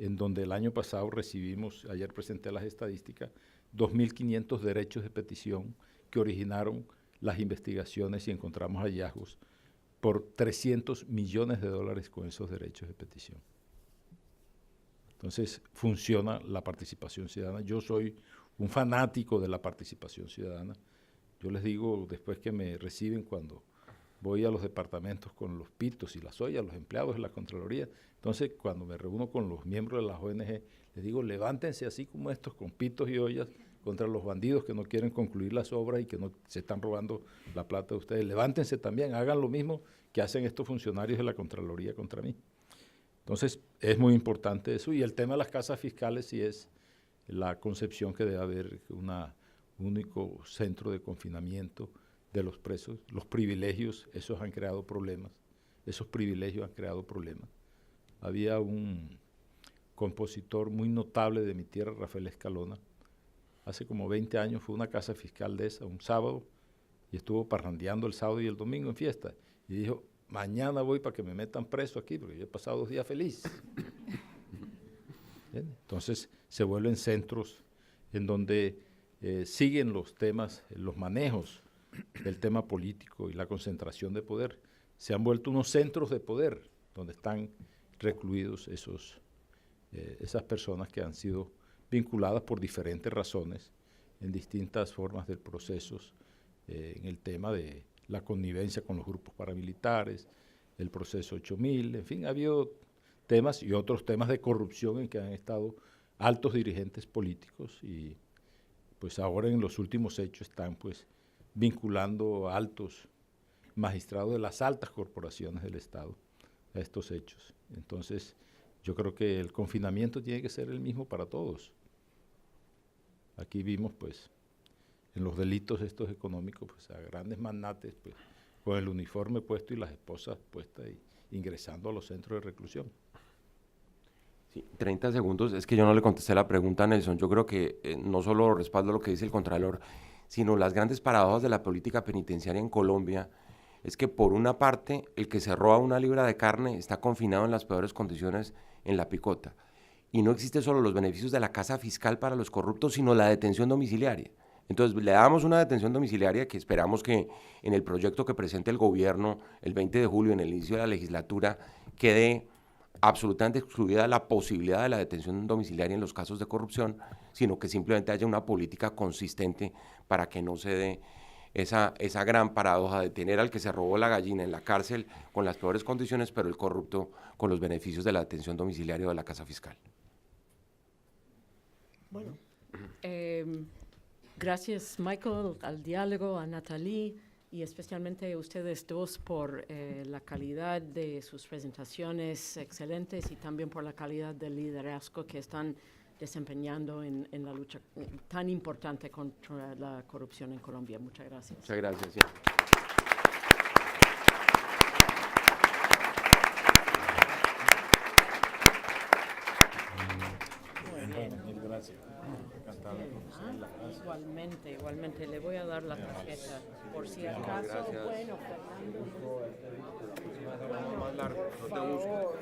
en donde el año pasado recibimos, ayer presenté las estadísticas, 2.500 derechos de petición que originaron las investigaciones y encontramos hallazgos por 300 millones de dólares con esos derechos de petición. Entonces, funciona la participación ciudadana. Yo soy un fanático de la participación ciudadana. Yo les digo, después que me reciben, cuando voy a los departamentos con los pitos y las ollas, los empleados de la Contraloría, entonces cuando me reúno con los miembros de las ONG, les digo, levántense así como estos, con pitos y ollas, contra los bandidos que no quieren concluir las obras y que no se están robando la plata de ustedes. Levántense también, hagan lo mismo que hacen estos funcionarios de la Contraloría contra mí. Entonces, es muy importante eso. Y el tema de las casas fiscales sí es la concepción que debe haber un único centro de confinamiento de los presos. Los privilegios, esos han creado problemas. Esos privilegios han creado problemas. Había un compositor muy notable de mi tierra, Rafael Escalona. Hace como 20 años fue una casa fiscal de esa, un sábado, y estuvo parrandeando el sábado y el domingo en fiesta. Y dijo, mañana voy para que me metan preso aquí, porque yo he pasado 2 días feliz. Entonces se vuelven centros en donde siguen los temas, los manejos del tema político y la concentración de poder. Se han vuelto unos centros de poder donde están recluidos esas personas que han sido vinculadas por diferentes razones en distintas formas de procesos, en el tema de la connivencia con los grupos paramilitares, el proceso 8000, en fin, ha habido temas y otros temas de corrupción en que han estado altos dirigentes políticos y pues ahora en los últimos hechos están pues vinculando a altos magistrados de las altas corporaciones del Estado a estos hechos. Entonces, yo creo que el confinamiento tiene que ser el mismo para todos. Aquí vimos pues en los delitos estos económicos, pues a grandes magnates, pues con el uniforme puesto y las esposas puestas y ingresando a los centros de reclusión.
Sí, 30 segundos, es que yo no le contesté la pregunta a Nelson. Yo creo que no solo respaldo lo que dice el Contralor, sino las grandes paradojas de la política penitenciaria en Colombia, es que por una parte el que se roba una libra de carne está confinado en las peores condiciones en la picota, y no existe solo los beneficios de la casa fiscal para los corruptos, sino la detención domiciliaria. Entonces le damos una detención domiciliaria que esperamos que en el proyecto que presente el gobierno el 20 de julio, en el inicio de la legislatura, quede absolutamente excluida la posibilidad de la detención domiciliaria en los casos de corrupción, sino que simplemente haya una política consistente para que no se dé esa gran paradoja de tener al que se robó la gallina en la cárcel con las peores condiciones, pero el corrupto con los beneficios de la detención domiciliaria o de la casa fiscal.
Bueno, gracias Michael, al diálogo, a Nathalie y especialmente a ustedes dos por la calidad de sus presentaciones excelentes y también por la calidad del liderazgo que están desempeñando en la lucha tan importante contra la corrupción en Colombia. Muchas gracias.
Muchas gracias. Sí.
Mil gracias. Encantado.
Igualmente, le voy a dar la tarjeta por si acaso.
Gracias.
Bueno, Fernando.
Más largo, no te busco.